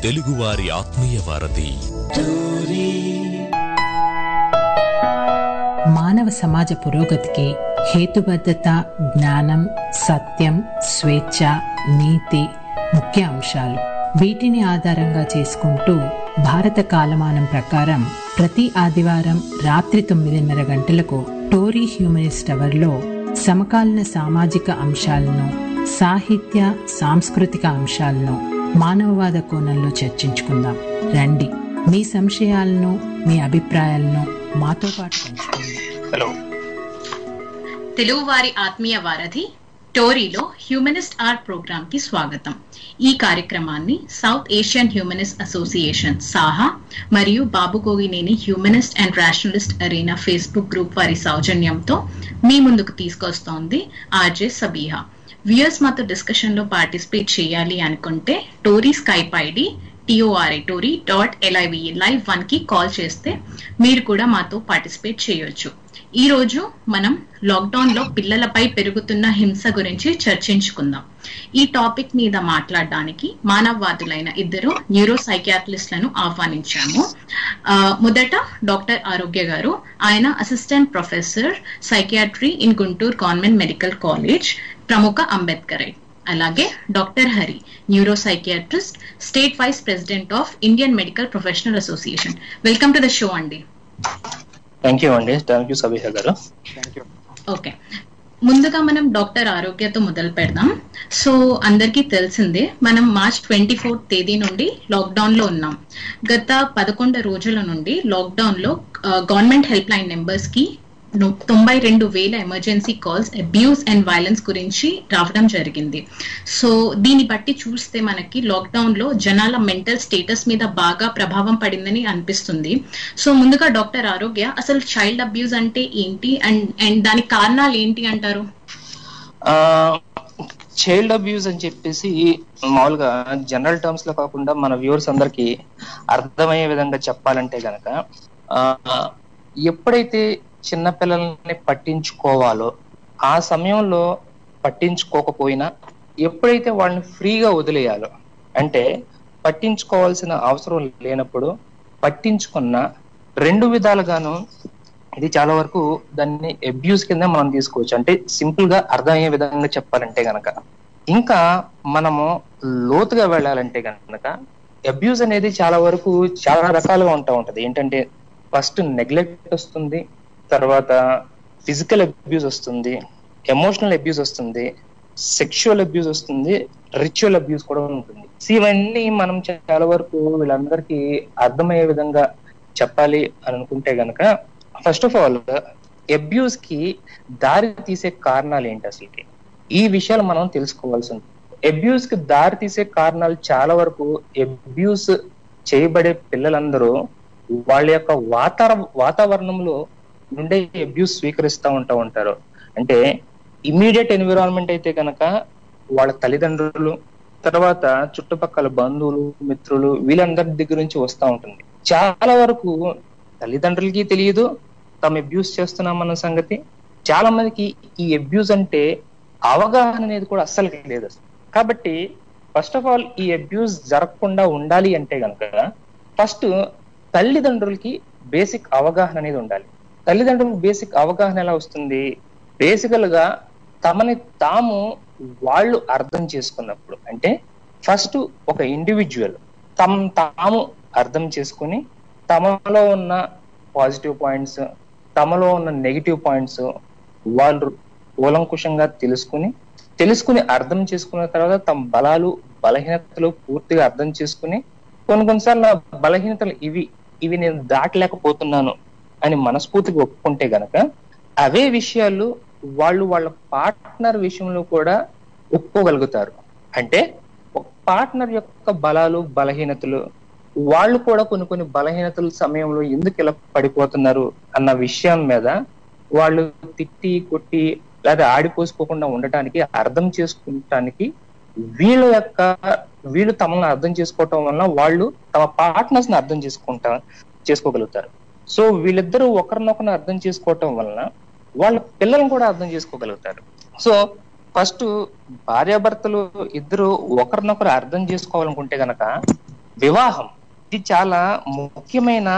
తెలుగువారి ఆత్మీయ వారధి. మానవ సమాజ పురోగతికి హేతుబద్ధత, జ్ఞానం, సత్యం, స్వేచ్ఛ, నీతి ముఖ్య అంశాలు. వీటిని ఆధారంగా చేసుకుంటూ భారత కాలమానం ప్రకారం ప్రతి ఆదివారం రాత్రి 9:30 గంటలకు టోరీ హ్యూమనిస్ట్ అవర్లో సమకాలీన సామాజిక అంశాలను, సాహిత్య సాంస్కృతిక అంశాలను మానవవాద కోణంలో చర్చించుకుందాం. రండి, మీ సంశయాలను, మీ అభిప్రాయాలను మాతో పాటు పంచుకోండి. తెలుగువారి ఆత్మీయ వారధి టోరీలో హ్యూమనిస్ట్ ఆర్ట్ ప్రోగ్రామ్ కి స్వాగతం. ఈ కార్యక్రమాన్ని South Asian Humanist Association Saha మరియు Babu Kogineni humanist and rationalist arena Facebook group వారి సౌజన్యంతో మీ ముందుకు తీసుకొస్తోంది ఆర్జే సబీహా. వ్యూయర్స్ మాతో డిస్కషన్ లో పార్టిసిపేట్ చేయాలి అనుకుంటే Tori Skype ID TORY.LIVE live 1 కి కాల్ చేస్తే మీరు కూడా మాతో పార్టిసిపేట్ చేయొచ్చు. ఈ రోజు మనం లాక్డౌన్ లో పిల్లలపై పెరుగుతున్న హింస గురించి చర్చించుకుందాం. ఈ టాపిక్ మీద మాట్లాడడానికి మానవవాదులైన ఇద్దరు న్యూరో సైకియాట్రిస్ట్లను ఆహ్వానించాము. మొదట డాక్టర్ ఆరోగ్య గారు, ఆయన assistant professor psychiatry in Guntur government medical college, ప్రముఖ అంబేద్కరైట్. అలాగే doctor Hari, neuro psychiatrist, state vice president of Indian medical professional association. Welcome to the show అండి. థ్యాంక్ యూ అండి. థ్యాంక్ యూ సబీహా గారు. ఓకే, ముందుగా మనం డాక్టర్ ఆరోగ్యతో మొదలు పెడదాం. సో అందరికీ తెలిసిందే, మనం March 24 తేదీ నుండి లాక్డౌన్ లో ఉన్నాం. గత 11 రోజుల నుండి లాక్డౌన్ లో గవర్నమెంట్ హెల్ప్ లైన్ నెంబర్స్ కి 92,000 emergency calls abuse and violence గురించి రావడం జరిగింది. సో దీన్ని బట్టి చూస్తే మనకి లాక్డౌన్ లో జనాల మెంటల్ స్టేటస్ మీద బాగా ప్రభావం పడిందని అనిపిస్తుంది. సో ముందుగా డాక్టర్ ఆరోగ్య, అసలు చైల్డ్ అబ్యూస్ అంటే ఏంటి అండ్ దానికి కారణాలు ఏంటి అంటారు? చైల్డ్ అబ్యూస్ అని చెప్పేసి మామూలుగా జనరల్ టర్మ్స్ లో కాకుండా మన వ్యూవర్స్ అందరికి అర్థమయ్యే విధంగా చెప్పాలంటే గనక, ఎప్పుడైతే చిన్న పిల్లల్ని పట్టించుకోవాలో ఆ సమయంలో పట్టించుకోకపోయినా, ఎప్పుడైతే వాళ్ళని ఫ్రీగా వదిలేయాలో, అంటే పట్టించుకోవాల్సిన అవసరం లేనప్పుడు పట్టించుకున్న, రెండు విధాలుగాను ఇది చాలా వరకు దాన్ని అబ్యూస్ కింద మనం తీసుకోవచ్చు. అంటే సింపుల్ గా అర్థమయ్యే విధంగా చెప్పాలంటే గనక, ఇంకా మనము లోతుగా వెళ్ళాలంటే గనక అబ్యూస్ అనేది చాలా వరకు చాలా రకాలుగా ఉంటది. ఏంటంటే ఫస్ట్ నెగ్లెక్ట్ వస్తుంది, తర్వాత ఫిజికల్ అబ్యూస్ వస్తుంది, ఎమోషనల్ అబ్యూస్ వస్తుంది, సెక్షువల్ అబ్యూస్ వస్తుంది, రిచువల్ అబ్యూస్ కూడా ఉంటుంది. ఇవన్నీ మనం చాలా వరకు వీళ్ళందరికీ అర్థమయ్యే విధంగా చెప్పాలి అని అనుకుంటే గనక, ఫస్ట్ ఆఫ్ ఆల్ అబ్యూస్ కి దారి తీసే కారణాలు ఏంటి అసలుకి, ఈ విషయాలు మనం తెలుసుకోవాల్సి ఉంది. అబ్యూస్ కి దారి తీసే కారణాలు చాలా వరకు, అబ్యూస్ చేయబడే పిల్లలందరూ వాళ్ళ యొక్క వాతావరణంలో నుండే అబ్యూస్ స్వీకరిస్తూ ఉంటారు. అంటే ఇమ్మీడియట్ ఎన్విరాన్మెంట్ అయితే కనుక వాళ్ళ తల్లిదండ్రులు, తర్వాత చుట్టుపక్కల బంధువులు, మిత్రులు, వీళ్ళందరి దగ్గర నుంచి వస్తూ ఉంటుంది. చాలా వరకు తల్లిదండ్రులకి తెలియదు తాము అబ్యూస్ చేస్తున్నామన్న సంగతి. చాలా మందికి ఈ అబ్యూస్ అంటే అవగాహన అనేది కూడా అస్సలు లేదు. కాబట్టి ఫస్ట్ ఆఫ్ ఆల్ ఈ అబ్యూస్ జరగకుండా ఉండాలి అంటే కనుక ఫస్ట్ తల్లిదండ్రులకి బేసిక్ అవగాహన అనేది ఉండాలి. తల్లిదండ్రులకు బేసిక్ అవగాహన ఎలా వస్తుంది? బేసికల్ గా తమని తాము వాళ్ళు అర్థం చేసుకున్నప్పుడు, అంటే ఫస్ట్ ఒక ఇండివిజువల్ తమను తాము అర్థం చేసుకుని, తమలో ఉన్న పాజిటివ్ పాయింట్స్, తమలో ఉన్న నెగిటివ్ పాయింట్స్ వాళ్ళు కూలంకుషంగా తెలుసుకుని అర్థం చేసుకున్న తర్వాత తమ బలాలు బలహీనతలు పూర్తిగా అర్థం చేసుకుని, కొన్నిసార్లు బలహీనతలు ఇవి నేను దాటలేకపోతున్నాను అని మనస్ఫూర్తిగా ఒప్పుకుంటే గనక అవే విషయాలు వాళ్ళు వాళ్ళ పార్ట్నర్ విషయంలో కూడా ఒప్పుకోగలుగుతారు. అంటే ఒక పార్ట్నర్ యొక్క బలాలు బలహీనతలు, వాళ్ళు కూడా కొన్ని బలహీనతల సమయంలో ఎందుకు ఇలా పడిపోతున్నారు అన్న విషయం మీద వాళ్ళు తిట్టి కొట్టి లేదా ఆడిపోసుకోకుండా ఉండటానికి, అర్థం చేసుకుంటానికి వీళ్ళు తమను అర్థం చేసుకోవటం వల్ల వాళ్ళు తమ పార్ట్నర్స్ ని అర్థం చేసుకోగలుగుతారు. సో వీళ్ళిద్దరూ ఒకరినొకరిని అర్థం చేసుకోవటం వలన వాళ్ళ పిల్లలను కూడా అర్థం చేసుకోగలుగుతారు. సో ఫస్ట్ భార్యాభర్తలు ఇద్దరు ఒకరినొకరు అర్థం చేసుకోవాలనుకుంటే గనక వివాహం ఇది చాలా ముఖ్యమైన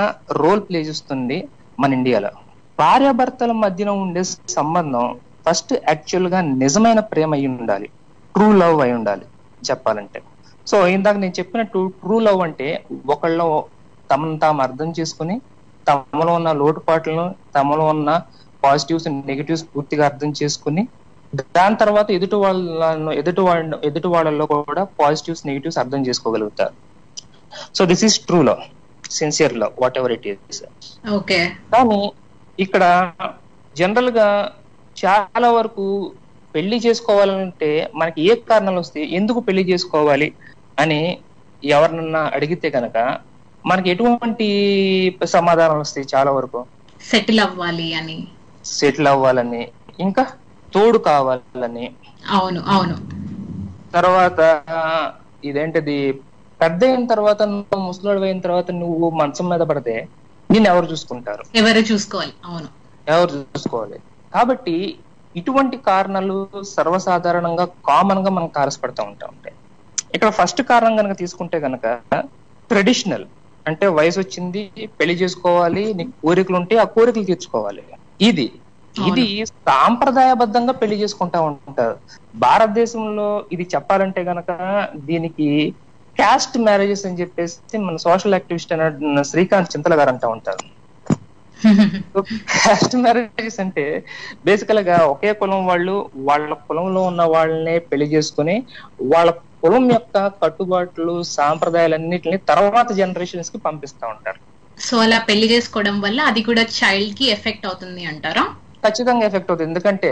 రోల్ ప్లే చేస్తుంది మన ఇండియాలో. భార్యాభర్తల మధ్యన ఉండే సంబంధం ఫస్ట్ యాక్చువల్ గా నిజమైన ప్రేమ అయి ఉండాలి, ట్రూ లవ్ అయి ఉండాలి చెప్పాలంటే. సో ఇందాక నేను చెప్పినట్టు ట్రూ లవ్ అంటే ఒకళ్ళు తమను తాము అర్థం చేసుకుని తమలో ఉన్న లోటుపాట్లను, తమలో ఉన్న పాజిటివ్స్ నెగిటివ్స్ పూర్తిగా అర్థం చేసుకుని దాని తర్వాత ఎదుటి వాళ్ళలో కూడా పాజిటివ్స్ నెగిటివ్స్ అర్థం చేసుకోగలుగుతారు. So this is true love, sincere love, what ever it is. Okay. కానీ ఇక్కడ జనరల్ గా చాలా వరకు పెళ్లి చేసుకోవాలంటే మనకి ఏ కారణాలు వస్తాయి, ఎందుకు పెళ్లి చేసుకోవాలి అని ఎవరినన్నా అడిగితే కనుక మనకి ఎటువంటి సమాధానాలు వస్తాయి? చాలా వరకు సెటిల్ అవ్వాలని, ఇంకా తోడు కావాలని. అవును అవును. తర్వాత ఇదేంటిది, పెద్ద అయిన తర్వాత నువ్వు ముసలోడు అయిన తర్వాత నువ్వు మంచం మీద పడితే నిన్ను ఎవరు చూసుకుంటారు? ఎవరు చూసుకోవాలి. కాబట్టి ఇటువంటి కారణాలు సర్వసాధారణంగా కామన్ గా మనం తారసపడతా ఉంటాయి. ఇక్కడ ఫస్ట్ కారణం కనుక తీసుకుంటే కనుక ట్రెడిషనల్, అంటే వయసు వచ్చింది, పెళ్లి చేసుకోవాలి, నీకు కోరికలు ఉంటే ఆ కోరికలు తీర్చుకోవాలి. ఇది సాంప్రదాయబద్ధంగా పెళ్లి చేసుకుంటా ఉంటారు. భారతదేశంలో ఇది చెప్పాలంటే గనక దీనికి క్యాస్ట్ మ్యారేజెస్ అని చెప్పేసి మన సోషల్ యాక్టివిస్ట్ అనే శ్రీకాంత్ చింతల గారు అంటా ఉంటారు. క్యాస్ట్ మ్యారేజెస్ అంటే బేసికల్ గా ఒకే కులం వాళ్ళు వాళ్ళ కులంలో ఉన్న వాళ్ళనే పెళ్లి చేసుకుని వాళ్ళ కులం యొక్క కట్టుబాట్లు, సాంప్రదాయాలన్నిటిని తర్వాత జనరేషన్స్ కి పంపిస్తా ఉంటారు. సో అలా పెళ్లి చేసుకోవడం వల్ల అది కూడా చైల్డ్ కి ఎఫెక్ట్ అవుతుంది అంటారా? ఖచ్చితంగా ఎఫెక్ట్ అవుతుంది. ఎందుకంటే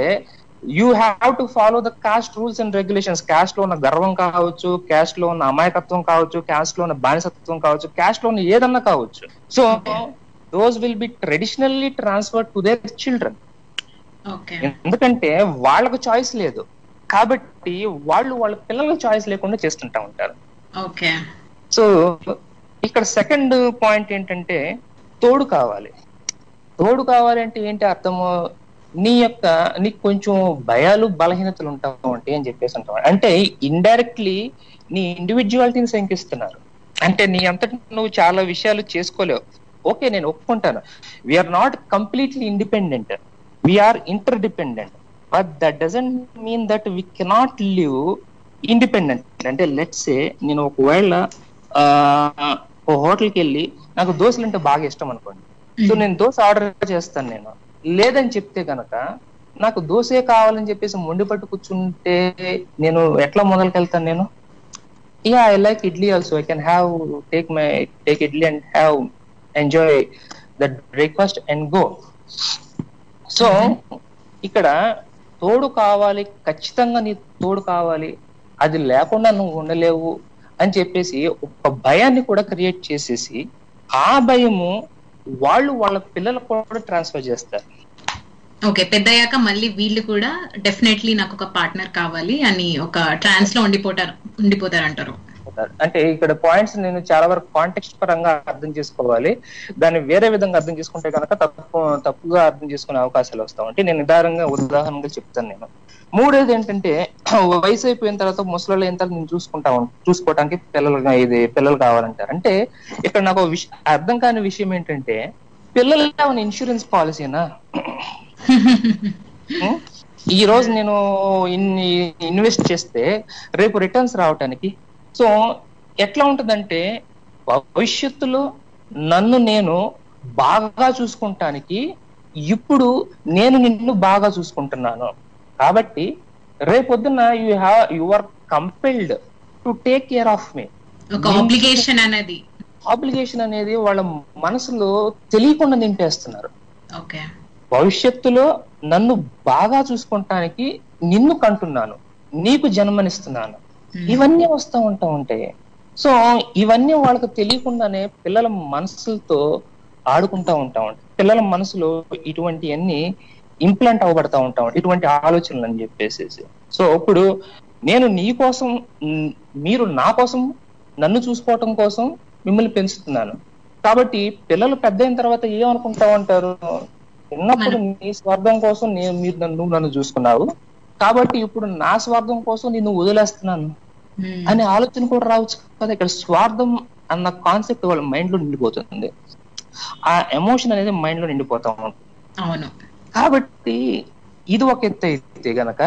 you have to follow the cost rules and regulations. Cost లో ఉన్న గర్వం కావచ్చు, కాస్ట్ లో ఉన్న అమాయకత్వం కావచ్చు, కాస్ట్ లో ఉన్న బానిసత్వం కావచ్చు, కాస్ట్ లో ఉన్న ఏదన్నా కావచ్చు. So those will be traditionally transferred to their children. ఎందుకంటే వాళ్ళకు చాయిస్ లేదు కాబట్టి వాళ్ళు వాళ్ళ పిల్లలకు చాయిస్ లేకుండా చేస్తుంటా ఉంటారు. సో ఇక్కడ సెకండ్ పాయింట్ ఏంటంటే తోడు కావాలి. తోడు కావాలి అంటే ఏంటి అర్థము? నీకు కొంచెం భయాలు, బలహీనతలు ఉంటావు అని చెప్పేసి అంటావు. అంటే ఇండైరెక్ట్లీ నీ ఇండివిజువాలిటీని శంకిస్తున్నారు. అంటే నీ అంతటి నువ్వు చాలా విషయాలు చేసుకోలేవు. ఓకే, నేను ఒప్పుకుంటాను. We're not completely independent, we're interdependent, but that doesn't mean that we cannot live independent. అంటే లెట్స్ సే నేను ఒకవేళ ఓ హోటల్కి వెళ్ళి నాకు దోశలు అంటే బాగా ఇష్టం అనుకోండి. సో నేను దోశ ఆర్డర్ చేస్తాను. నేను లేదని చెప్తే గనక నాకు దోశే కావాలని చెప్పేసి మొండి పట్టు కూర్చుంటే నేను ఎట్లా మొదలుకెళ్తాను? నేను I like idli also, I can have take idli and have enjoy that breakfast and go. So ఇక్కడ తోడు కావాలి, ఖచ్చితంగా నీ తోడు కావాలి, అది లేకుండా నువ్వు ఉండలేవు అని చెప్పేసి ఒక భయాన్ని కూడా క్రియేట్ చేసేసి ఆ భయము వాళ్ళ పిల్లలకు కూడా ట్రాన్స్ఫర్ చేస్తారు. ఓకే, పెద్దయ్యాక మళ్ళీ వీళ్ళు కూడా డెఫినెట్లీ నాకు ఒక పార్ట్నర్ కావాలి అని ఒక ట్రాన్స్ లో ఉండిపోతారు అంటారు. అంటే ఇక్కడ పాయింట్స్ నేను చాలా వరకు కాంటెక్స్ట్ పరంగా అర్థం చేసుకోవాలి. దాన్ని వేరే విధంగా అర్థం చేసుకుంటే కనుక తప్పుగా అర్థం చేసుకునే అవకాశాలు వస్తా ఉంటాయి. నేను ఉదాహరణగా చెప్తాను. నేను మూడేది ఏంటంటే వయసు అయిపోయిన తర్వాత ముసలి అయిన తర్వాత నేను చూసుకోవటానికి పిల్లలు కావాలంటారు. అంటే ఇక్కడ నాకు అర్థం కాని విషయం ఏంటంటే పిల్లలు ఏమైనా ఇన్సూరెన్స్ పాలసీనా? ఈ రోజు నేను ఇన్వెస్ట్ చేస్తే రేపు రిటర్న్స్ రావటానికి. సో ఎట్లా ఉంటుందంటే భవిష్యత్తులో నన్ను నేను బాగా చూసుకుంటానికి ఇప్పుడు నేను నిన్ను బాగా చూసుకుంటున్నాను కాబట్టి రేపొద్దున you are compelled to take care of me. Obligation అనేది వాళ్ళ మనసులో తెలియకుండా నింపేస్తున్నారు. భవిష్యత్తులో నన్ను బాగా చూసుకుంటానికి నిన్ను కంటున్నాను, నీకు జన్మనిస్తున్నాను, ఇవన్నీ వస్తూ ఉంటాయి. సో ఇవన్నీ వాళ్ళకి తెలియకుండానే పిల్లల మనసులతో ఆడుకుంటా ఉంటాం. పిల్లల మనసులో ఇటువంటివన్నీ ఇంప్లాంట్ అవ్వబడతా ఉంటాం, ఇటువంటి ఆలోచనలు అని చెప్పేసి. సో ఇప్పుడు నేను నీ కోసం, మీరు నా కోసం, నన్ను చూసుకోవటం కోసం మిమ్మల్ని పెంచుతున్నాను కాబట్టి పిల్లలు పెద్ద అయిన తర్వాత ఏమనుకుంటా ఉంటారు? చిన్నప్పుడు నీ స్వార్థం కోసం మీరు నన్ను చూసుకున్నావు కాబట్టి ఇప్పుడు నా స్వార్థం కోసం నిన్ను వదిలేస్తున్నాను అనే ఆలోచన కూడా రావచ్చు కదా. ఇక్కడ స్వార్థం అన్న కాన్సెప్ట్ వాళ్ళ మైండ్ లో నిండిపోతుంది. ఆ ఎమోషన్ అనేది మైండ్ లో నిండిపోతా ఉంటుంది. అవును. కాబట్టి ఇది ఒక ఎత్తు అయితే గనక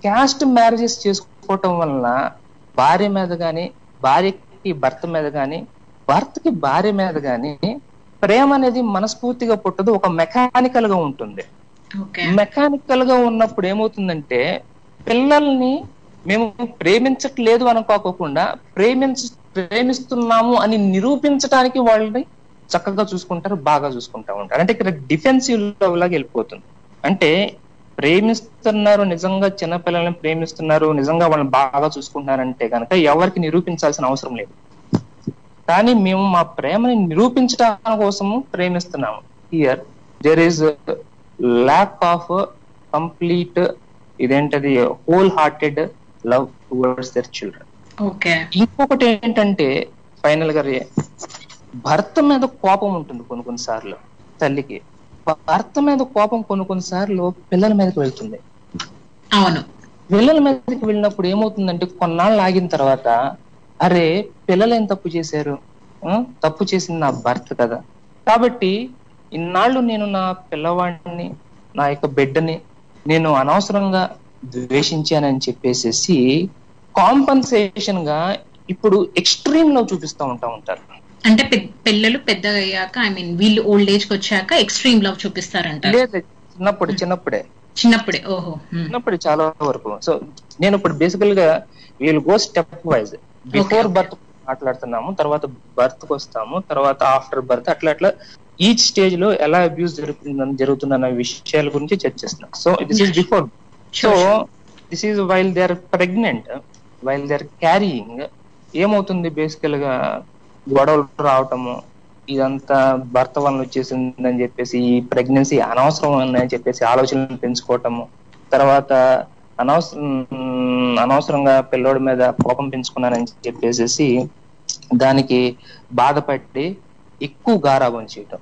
క్యాస్ట్ మ్యారేజెస్ చేసుకోవటం వలన భార్య మీద గాని, భార్యకి భర్త మీద గాని, భర్తకి భార్య మీద గాని ప్రేమ అనేది మనస్ఫూర్తిగా పుట్టదు, ఒక మెకానికల్ గా ఉంటుంది. మెకానికల్ గా ఉన్నప్పుడు ఏమవుతుందంటే పిల్లల్ని మేము ప్రేమించట్లేదు అనుకోకుండా ప్రేమిస్తున్నాము అని నిరూపించడానికి వాళ్ళని చక్కగా చూసుకుంటారు, బాగా చూసుకుంటా ఉంటారు. అంటే ఇక్కడ డిఫెన్సివ్ లాగా వెళ్ళిపోతుంది. అంటే ప్రేమిస్తున్నారు, నిజంగా చిన్నపిల్లల్ని ప్రేమిస్తున్నారు, నిజంగా వాళ్ళని బాగా చూసుకుంటున్నారంటే కనుక ఎవరికి నిరూపించాల్సిన అవసరం లేదు. కానీ మేము మా ప్రేమని నిరూపించడం కోసము ప్రేమిస్తున్నాము. Here there is lack of complete ఇదేంటది whole hearted love towards their children. ఇంకొకటి ఏంటంటే ఫైనల్ గా భర్త మీద కోపం ఉంటుంది కొన్ని సార్లు తల్లికి. భర్త మీద కోపం కొన్ని సార్లు పిల్లల మీదకి వెళ్తుంది. అవును. పిల్లల మీదకి వెళ్ళినప్పుడు ఏమవుతుందంటే కొన్నాళ్ళు ఆగిన తర్వాత అరే పిల్లలు ఏం తప్పు చేశారు, తప్పు చేసింది నా భర్త కదా, కాబట్టి ఇన్నాళ్ళు నేను నా పిల్లవాడిని, నా యొక్క బిడ్డని నేను అనవసరంగా ద్వేషించానని చెప్పేసి కాంపన్సేషన్ గా ఇప్పుడు ఎక్స్ట్రీమ్ లో చూపిస్తూ ఉంటారు. అంటే పిల్లలు పెద్దగా అయ్యాక వీళ్ళు ఓల్డ్ ఏజ్ కి వచ్చాక ఎక్స్ట్రీమ్ లవ్ చూపిస్తారంట. లేదు, చిన్నప్పుడే ఓహో, చిన్నప్పుడే చాలా వరకు. సో నేను ఇప్పుడు బేసికల్ గా వీళ్ళు go step wise. Before birth మాట్లాడుతున్నాము, తర్వాత బర్త్ కి వస్తాము, తర్వాత ఆఫ్టర్ బర్త్, అట్లా ఈచ్ స్టేజ్ లో ఎలా అబ్యూస్ జరుగుతుందన్న విషయాల గురించి చర్చిస్తున్నాం. So this is before. So this is while they are pregnant, while they are carrying. ఏమవుతుంది బేసికల్ గా గొడవలు రావటము, ఇదంతా భర్త వలన వచ్చేసిందని చెప్పేసి, ఈ ప్రెగ్నెన్సీ అనవసరం అని చెప్పేసి ఆలోచనలు పెంచుకోవటము, తర్వాత అనవసరంగా పిల్లోడి మీద కోపం పెంచుకున్నానని చెప్పేసి దానికి బాధపడి ఎక్కువ గారాబం చేయటం.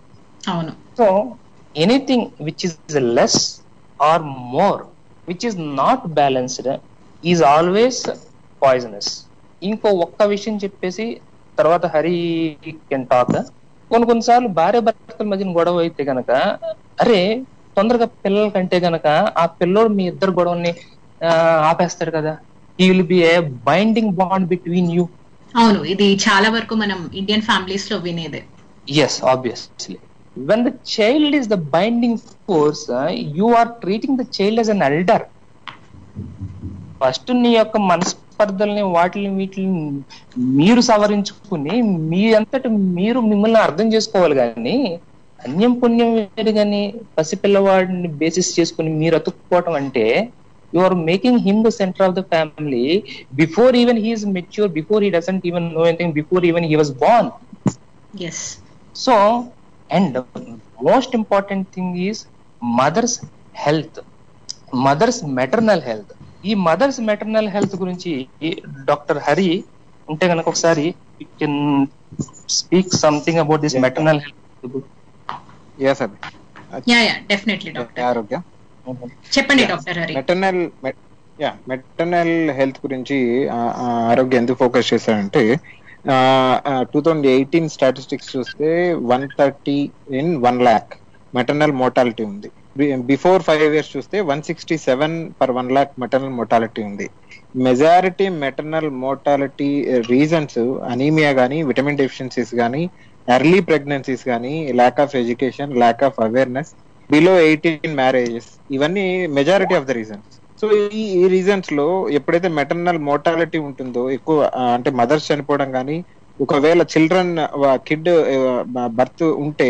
అవును. So anything which is less or more which is not balanced is always poisonous. ఇంకో ఒక్క విషయం చెప్పేసి తర్వాత హరి కెన్ టాక్. కొన్నిసార్లు భార్య భర్తల మధ్యన గొడవ అయితే గనక అరే తొందరగా పిల్లల కంటే గనక ఆ పిల్లోడు మీ ఇద్దరు గొడవని ఆపేస్తాడు కదా, he will be A binding bond between you. అవును, ఇది చాలా వరకు మనం ఇండియన్ ఫ్యామిలీస్ లో వినేదే. Yes, obviously. When the child is the binding force, you are treating the child as an elder. First నీ యొక్క మనస్పర్ధల్ని వీటిని మీరు సవరించుకుని మీ అంతటి మీరు మిమ్మల్ని అర్థం చేసుకోవాలి. కానీ అన్యం పుణ్యం వేరు కానీ పసిపిల్లవాడిని బేసిస్ చేసుకుని మీరు అతుక్కోవటం అంటే you are making him the center of the family before even he is mature, before he doesn't even know anything, before even he was born. Yes. So, and most important thing is mother's health, mother's maternal health. ఈ mothers maternal health గురించి doctor Hari ఉంటే కనుక ఒకసారి you can speak something about this maternal health. yes sir, yeah definitely doctor. ఆరోగ్య చెప్పండి doctor Hari. Maternal health గురించి ఆరోగ్య ఎందుకు ఫోకస్ చేశారంటే 2018 స్టాటిస్టిక్స్ చూస్తే 130 in 1 lakh మెటర్నల్ మోర్టాలిటీ ఉంది. బిఫోర్ 5 years చూస్తే 167 per 1 lakh మెటర్నల్ మోర్టాలిటీ ఉంది. Majority maternal mortality reasons anaemia కానీ, విటమిన్ డెఫిషియన్సీస్ కానీ, ఎర్లీ ప్రెగ్నెన్సీస్ కానీ, lack of education, lack of awareness, below 18 marriages, ఇవన్నీ majority of the reasons. So ఈ reasons లో ఎప్పుడైతే మెటర్నల్ మోర్టాలిటీ ఉంటుందో ఎక్కువ, అంటే మదర్స్ చనిపోవడం కానీ, ఒకవేళ చిల్డ్రన్ కిడ్ బర్త్ ఉంటే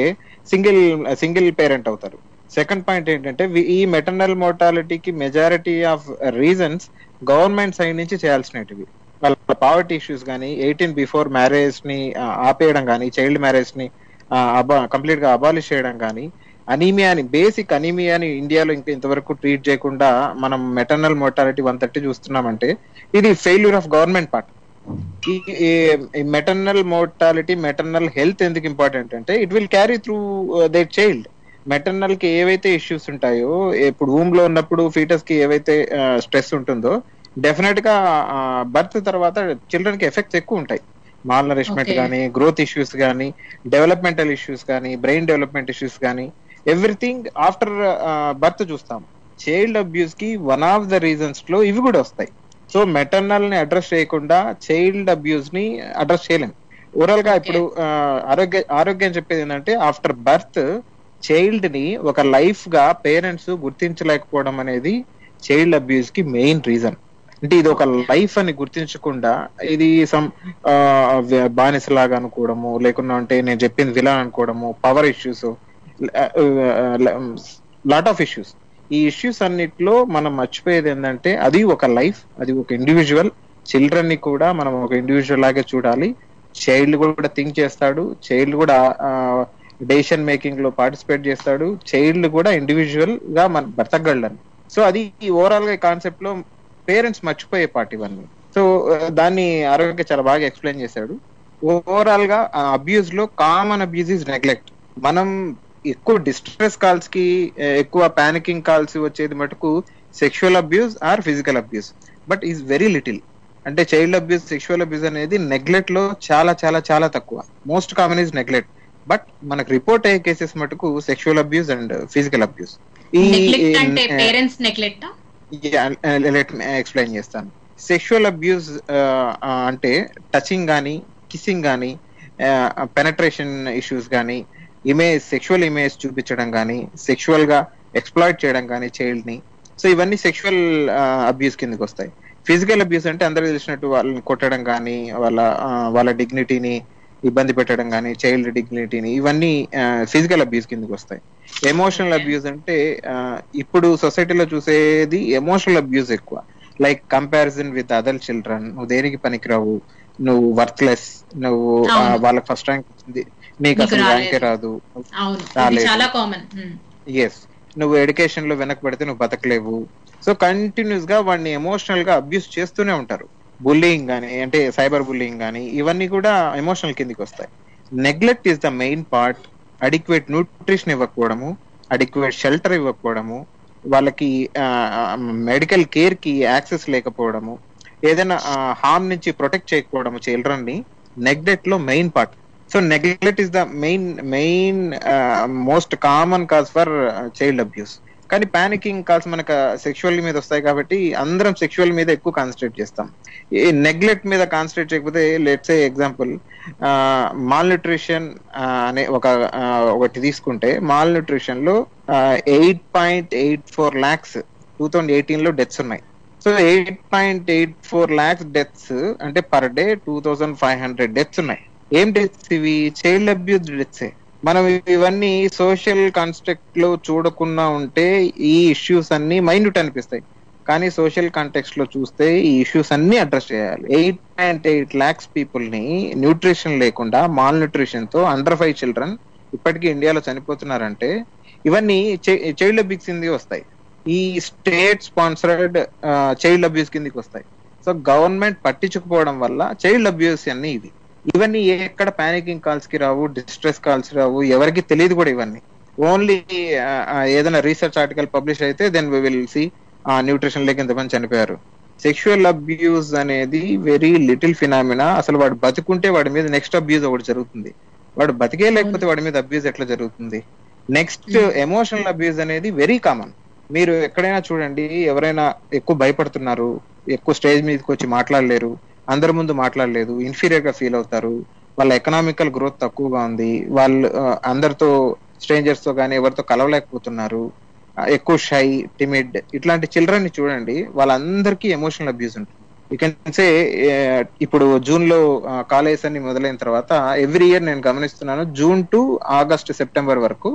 సింగిల్ పేరెంట్ అవుతారు. సెకండ్ పాయింట్ ఏంటంటే ఈ మెటర్నల్ మోర్టాలిటీకి majority of reasons government side నుంచి చేయాల్సినవి. వాళ్ళ పావర్టీ ఇష్యూస్ కానీ, 18 బిఫోర్ మ్యారేజ్ ని ఆపేయడం కానీ, చైల్డ్ మ్యారేజ్ ని కంప్లీట్ గా అబాలిష్ చేయడం కానీ, అనీమియాని, బేసిక్ అనీమియాని ఇండియాలో ఇంకా ఇంతవరకు ట్రీట్ చేయకుండా మనం మెటర్నల్ మోర్టాలిటీ 130 చూస్తున్నామంటే ఇది ఫెయిల్యూర్ ఆఫ్ గవర్నమెంట్ పార్ట్. ఈ మెటర్నల్ మోర్టాలిటీ, మెటర్నల్ హెల్త్ ఎందుకు ఇంపార్టెంట్ అంటే it will carry through there child. Maternal కి ఏవైతే ఇష్యూస్ ఉంటాయో, ఇప్పుడు వూమ్ లో ఉన్నప్పుడు ఫీటస్ కి ఏవైతే స్ట్రెస్ ఉంటుందో, డెఫినెట్ గా బర్త్ తర్వాత చిల్డ్రన్ కి ఎఫెక్ట్స్ ఎక్కువ ఉంటాయి. మాల్ నరిష్మెంట్ కానీ, గ్రోత్ ఇష్యూస్ కానీ, డెవలప్మెంటల్ ఇష్యూస్ కానీ, బ్రెయిన్ డెవలప్మెంట్ ఇష్యూస్ కానీ, ఎవ్రీథింగ్ ఆఫ్టర్ బర్త్ చూస్తాం. చైల్డ్ అబ్యూస్ కి వన్ ఆఫ్ ద రీజన్స్ లో ఇవి కూడా వస్తాయి. సో మెటర్నల్ ని అడ్రస్ చేయకుండా చైల్డ్ అబ్యూస్ ని అడ్రస్ చేయలేం. ఓవరాల్ గా ఇప్పుడు ఆరోగ్యం చెప్పేది ఏంటంటే ఆఫ్టర్ బర్త్ చైల్డ్ ని ఒక లైఫ్ గా పేరెంట్స్ గుర్తించలేకపోవడం అనేది చైల్డ్ అబ్యూస్ కి మెయిన్ రీజన్. అంటే ఇది ఒక లైఫ్ అని గుర్తించకుండా ఇది సమ్ బానిసలాగా అనుకోవడము, లేకుండా అంటే నేను చెప్పింది విలన్ అనుకోవడము, power issues, lot of issues. ఈ ఇష్యూస్ అన్నిట్లో మనం మర్చిపోయేది ఏంటంటే అది ఒక లైఫ్, అది ఒక ఇండివిజువల్. చిల్డ్రన్ ని కూడా మనం ఒక ఇండివిజువల్ లాగే చూడాలి. చైల్డ్ కూడా థింక్ చేస్తాడు, చైల్డ్ కూడా డెసిషన్ మేకింగ్ లో పార్టిసిపేట్ చేస్తాడు, చైల్డ్ కూడా ఇండివిజువల్ గా మనం బ్రతకగలని. సో అది ఓవరాల్ గా కాన్సెప్ట్ లో పేరెంట్స్ మర్చిపోయే పార్ట్ ఇవన్నీ. సో దాన్ని ఆరోగ్య చాలా బాగా ఎక్స్ప్లెయిన్ చేశాడు. ఓవరాల్ గా అబ్యూస్ లో కామన్ అబ్యూస్ ఇస్ నెగ్లెక్ట్. మనం ఎక్కువ డిస్ట్రెస్ కాల్స్ కి, ఎక్కువ పానికింగ్ కాల్స్ వచ్చేది మటుకు sexual abuse or physical abuse, but is very little. అంటే చైల్డ్ అబ్యూస్, సెక్షువల్ అబ్యూస్ అనేది నెగ్లెక్ట్ లో చాలా చాలా చాలా తక్కువ. Most common is neglect. But మనకు రిపోర్ట్ అయ్యే కేసెస్ మటుకు sexual abuse and physical abuse. Explain చేస్తాను. సెక్షువల్ అబ్యూస్ అంటే టచింగ్ గానీ, కిస్సింగ్ గానీ, పెనట్రేషన్ ఇష్యూస్ గానీ, సెక్షువల్ ఇమేజ్ చూపించడం గానీ, సెక్షువల్ గా ఎక్స్ప్లాయిట్ చేయడం గానీ చైల్డ్ ని. సో ఇవన్నీ సెక్షువల్ అబ్యూస్ కిందకి వస్తాయి. ఫిజికల్ అబ్యూస్ అంటే అందరూ తెలిసినట్టు వాళ్ళని కొట్టడం కానీ, వాళ్ళ డిగ్నిటీని ఇబ్బంది పెట్టడం కానీ, చైల్డ్ డిగ్నిటీని, ఇవన్నీ ఫిజికల్ అబ్యూస్ కిందకి వస్తాయి. ఎమోషనల్ అబ్యూస్ అంటే ఇప్పుడు సొసైటీలో చూసేది ఎమోషనల్ అబ్యూస్ ఎక్కువ. Like comparison with other children. నువ్వు దేనికి పనికిరావు, నువ్వు వర్త్లెస్, నువ్వు వాళ్ళకి ఫస్ట్ ర్యాంక్ వచ్చింది, నీకు అసలు ర్యాంకే రాదు, ఎస్, నువ్వు ఎడ్యుకేషన్ లో వెనకబడితే నువ్వు బతకలేవు. సో కంటిన్యూస్ గా వాడిని ఎమోషనల్ గా అబ్యూస్ చేస్తూనే ఉంటారు. బుల్లింగ్ కానీ, అంటే సైబర్ బుల్లింగ్ కానీ, ఇవన్నీ కూడా ఎమోషనల్ కిందకి వస్తాయి. Neglect is the main part. Adequate nutrition ఇవ్వకపోవడము, అడిక్వేట్ షెల్టర్ ఇవ్వకపోవడము, వాళ్ళకి మెడికల్ కేర్ కి యాక్సెస్ లేకపోవడము, ఏదైనా హార్మ్ నుంచి ప్రొటెక్ట్ చేయకపోవడము చిల్డ్రన్ ని నెగ్లెక్ట్ లో main part. So neglect is the main most common cause for child abuse. కానీ పానికింగ్ కాల్స్ మనకు సెక్షువల్ మీద వస్తాయి కాబట్టి అందరం సెక్షువల్ మీద ఎక్కువ కాన్సన్ట్రేట్ చేస్తాం. ఈ నెగ్లెక్ట్ మీద కాన్సన్ట్రేట్ చేయకపోతే, let's say example mall nutrition అనే ఒకటి తీసుకుంటే, మాల్ న్యూట్రిషన్ లో 8.84 lakhs 2018 లో డెత్స్ ఉన్నాయి. సో 8.84 lakhs డెత్స్ అంటే పర్ డే 2500 డెత్స్ ఉన్నాయి. ఏం డెత్స్ ఇవి? చైల్డ్ అబ్యూస్ డెత్సే. మనం ఇవన్నీ సోషల్ కాన్స్ట్రక్ట్ లో చూడకుండా ఉంటే ఈ ఇష్యూస్ అన్ని మైన్యూట్ అనిపిస్తాయి, కానీ సోషల్ కాంటెక్స్ట్ లో చూస్తే ఈ ఇష్యూస్ అన్ని అడ్రస్ చేయాలి. 8.8 lakhs పీపుల్ ని న్యూట్రిషన్ లేకుండా, మాల్ న్యూట్రిషన్ తో అండర్ 5 చిల్డ్రన్ ఇప్పటికీ ఇండియాలో చనిపోతున్నారంటే ఇవన్నీ చైల్డ్ అబ్యూస్ కిందకి వస్తాయి. ఈ స్టేట్ స్పాన్సర్డ్ చైల్డ్ అబ్యూస్ కిందకి వస్తాయి. సో గవర్నమెంట్ పట్టించుకుపోవడం వల్ల చైల్డ్ అబ్యూస్ అన్ని ఇవన్నీ ఎక్కడ పానికింగ్ కాల్స్ కి రావు, డిస్ట్రెస్ కాల్స్ రావు, ఎవరికి తెలియదు కూడా. ఇవన్నీ ఓన్లీ ఏదైనా రీసెర్చ్ ఆర్టికల్ పబ్లిష్ అయితే then we will see nutrition లేక ఎంతమంది చనిపోయారు. సెక్షువల్ అబ్యూస్ అనేది వెరీ లిటిల్ ఫినామినా. అసలు వాడు బతుకుంటే వాడి మీద నెక్స్ట్ అబ్యూస్ ఒకటి జరుగుతుంది, వాడు బతికే లేకపోతే వాడి మీద అబ్యూస్ ఎట్లా జరుగుతుంది? నెక్స్ట్ ఎమోషనల్ అబ్యూస్ అనేది వెరీ కామన్. మీరు ఎక్కడైనా చూడండి, ఎవరైనా ఎక్కువ భయపడుతున్నారు, ఎక్కువ స్టేజ్ మీదకి వచ్చి మాట్లాడలేరు, అందరి ముందు మాట్లాడలేదు, ఇన్ఫీరియర్ గా ఫీల్ అవుతారు, వాళ్ళ ఎకనామికల్ గ్రోత్ తక్కువగా ఉంది, వాళ్ళు అందరితో స్ట్రేంజర్స్ తో కానీ ఎవరితో కలవలేకపోతున్నారు, ఎక్కువ షై, టిమిడ్, ఇట్లాంటి చిల్డ్రన్ ని చూడండి, వాళ్ళందరికీ ఎమోషనల్ అబ్యూస్ ఉంటుంది. యూ కెన్ సే ఇప్పుడు జూన్ లో కాలేజ్ అన్ని మొదలైన తర్వాత ఎవ్రీ ఇయర్ నేను గమనిస్తున్నాను, జూన్ టు ఆగస్ట్ సెప్టెంబర్ వరకు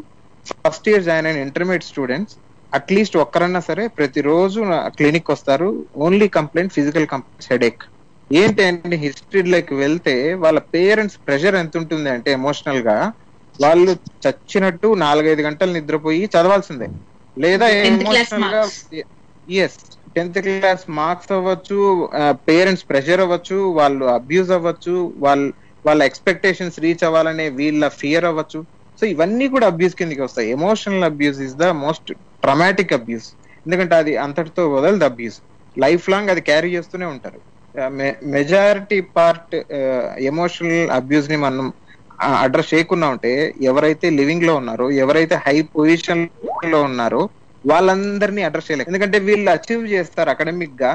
ఫస్ట్ ఇయర్ జాయిన్ అయిన ఇంటర్మీడియట్ స్టూడెంట్స్ అట్లీస్ట్ ఒక్కరన్నా సరే ప్రతిరోజు క్లినిక్ వస్తారు. Only complaint physical complaints, headache. ఏంటంటే హిస్టరీలోకి వెళ్తే వాళ్ళ పేరెంట్స్ ప్రెషర్ ఎంత ఉంటుంది అంటే ఎమోషనల్ గా వాళ్ళు చచ్చినట్టు 4-5 గంటలు నిద్రపోయి చదవాల్సిందే, లేదా ఎమోషనల్ గా 10th క్లాస్ మార్క్స్ అవ్వచ్చు, పేరెంట్స్ ప్రెషర్ అవ్వచ్చు, వాళ్ళు అబ్యూస్ అవ్వచ్చు, వాళ్ళ ఎక్స్పెక్టేషన్స్ రీచ్ అవ్వాలనే వీళ్ళ ఫియర్ అవ్వచ్చు. సో ఇవన్నీ కూడా అబ్యూస్ కిందకి వస్తాయి. Emotional abuse is the most traumatic abuse. ఎందుకంటే అది అంతటితో వదలదు అబ్యూస్, లైఫ్ లాంగ్ అది క్యారీ చేస్తూనే ఉంటారు. మెజారిటీ పార్ట్ ఎమోషనల్ అబ్యూస్ ని మనం అడ్రస్ చేయకుండా ఉంటే, ఎవరైతే లివింగ్ లో ఉన్నారో, ఎవరైతే హై పొజిషన్ లో ఉన్నారో వాళ్ళందరినీ అడ్రస్ చేయలేదు. ఎందుకంటే వీళ్ళు అచీవ్ చేస్తారు అకాడమిక్ గా,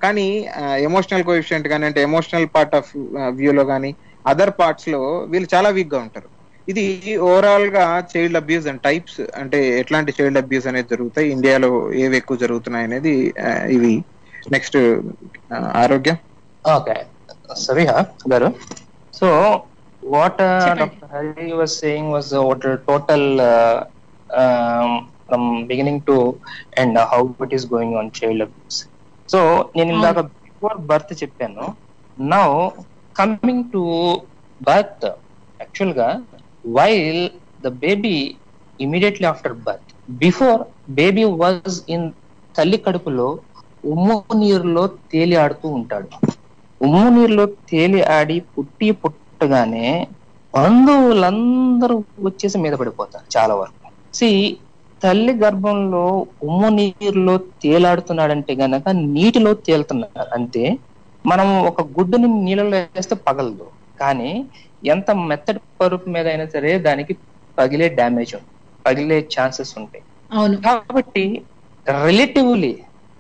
కానీ ఎమోషనల్ కోఎఫిషియంట్ కానీ, అంటే ఎమోషనల్ పార్ట్ ఆఫ్ వ్యూలో కానీ అదర్ పార్ట్స్ లో వీళ్ళు చాలా వీక్ గా ఉంటారు. ఇది ఓవరాల్ గా చైల్డ్ అబ్యూస్ అండ్ టైప్స్, అంటే ఎట్లాంటి చైల్డ్ అబ్యూస్ అనేది జరుగుతాయి, ఇండియాలో ఏవి ఎక్కువ జరుగుతున్నాయి అనేది ఇవి. నెక్స్ట్ ఆరోగ్యం. ఓకే, సవిహ గారు. So what doctor Hari was saying was total from beginning to end how it is going on child abuse. So నేను ఇందాక బిఫోర్ బర్త్ చెప్పాను. Now coming to birth, actual గా while the baby immediately after birth, before baby was in తల్లి కడుపులో ఉమ్ము నీరులో తేలి ఆడుతూ ఉంటాడు. ఉమ్ము నీరులో తేలి ఆడి పుట్టగానే బంధువులందరూ వచ్చేసి మీద పడిపోతారు చాలా వరకు. తల్లి గర్భంలో ఉమ్ము నీరులో తేలాడుతున్నాడంటే గనక నీటిలో తేలుతున్నారు అంతే. మనం ఒక గుడ్డుని నీళ్ళలో వేస్తే పగలదు, కానీ ఎంత మెత్తటి పరుపు మీద అయినా సరే దానికి పగిలే డ్యామేజ్ పగిలే ఛాన్సెస్ ఉంటాయి. కాబట్టి రిలేటివ్లీ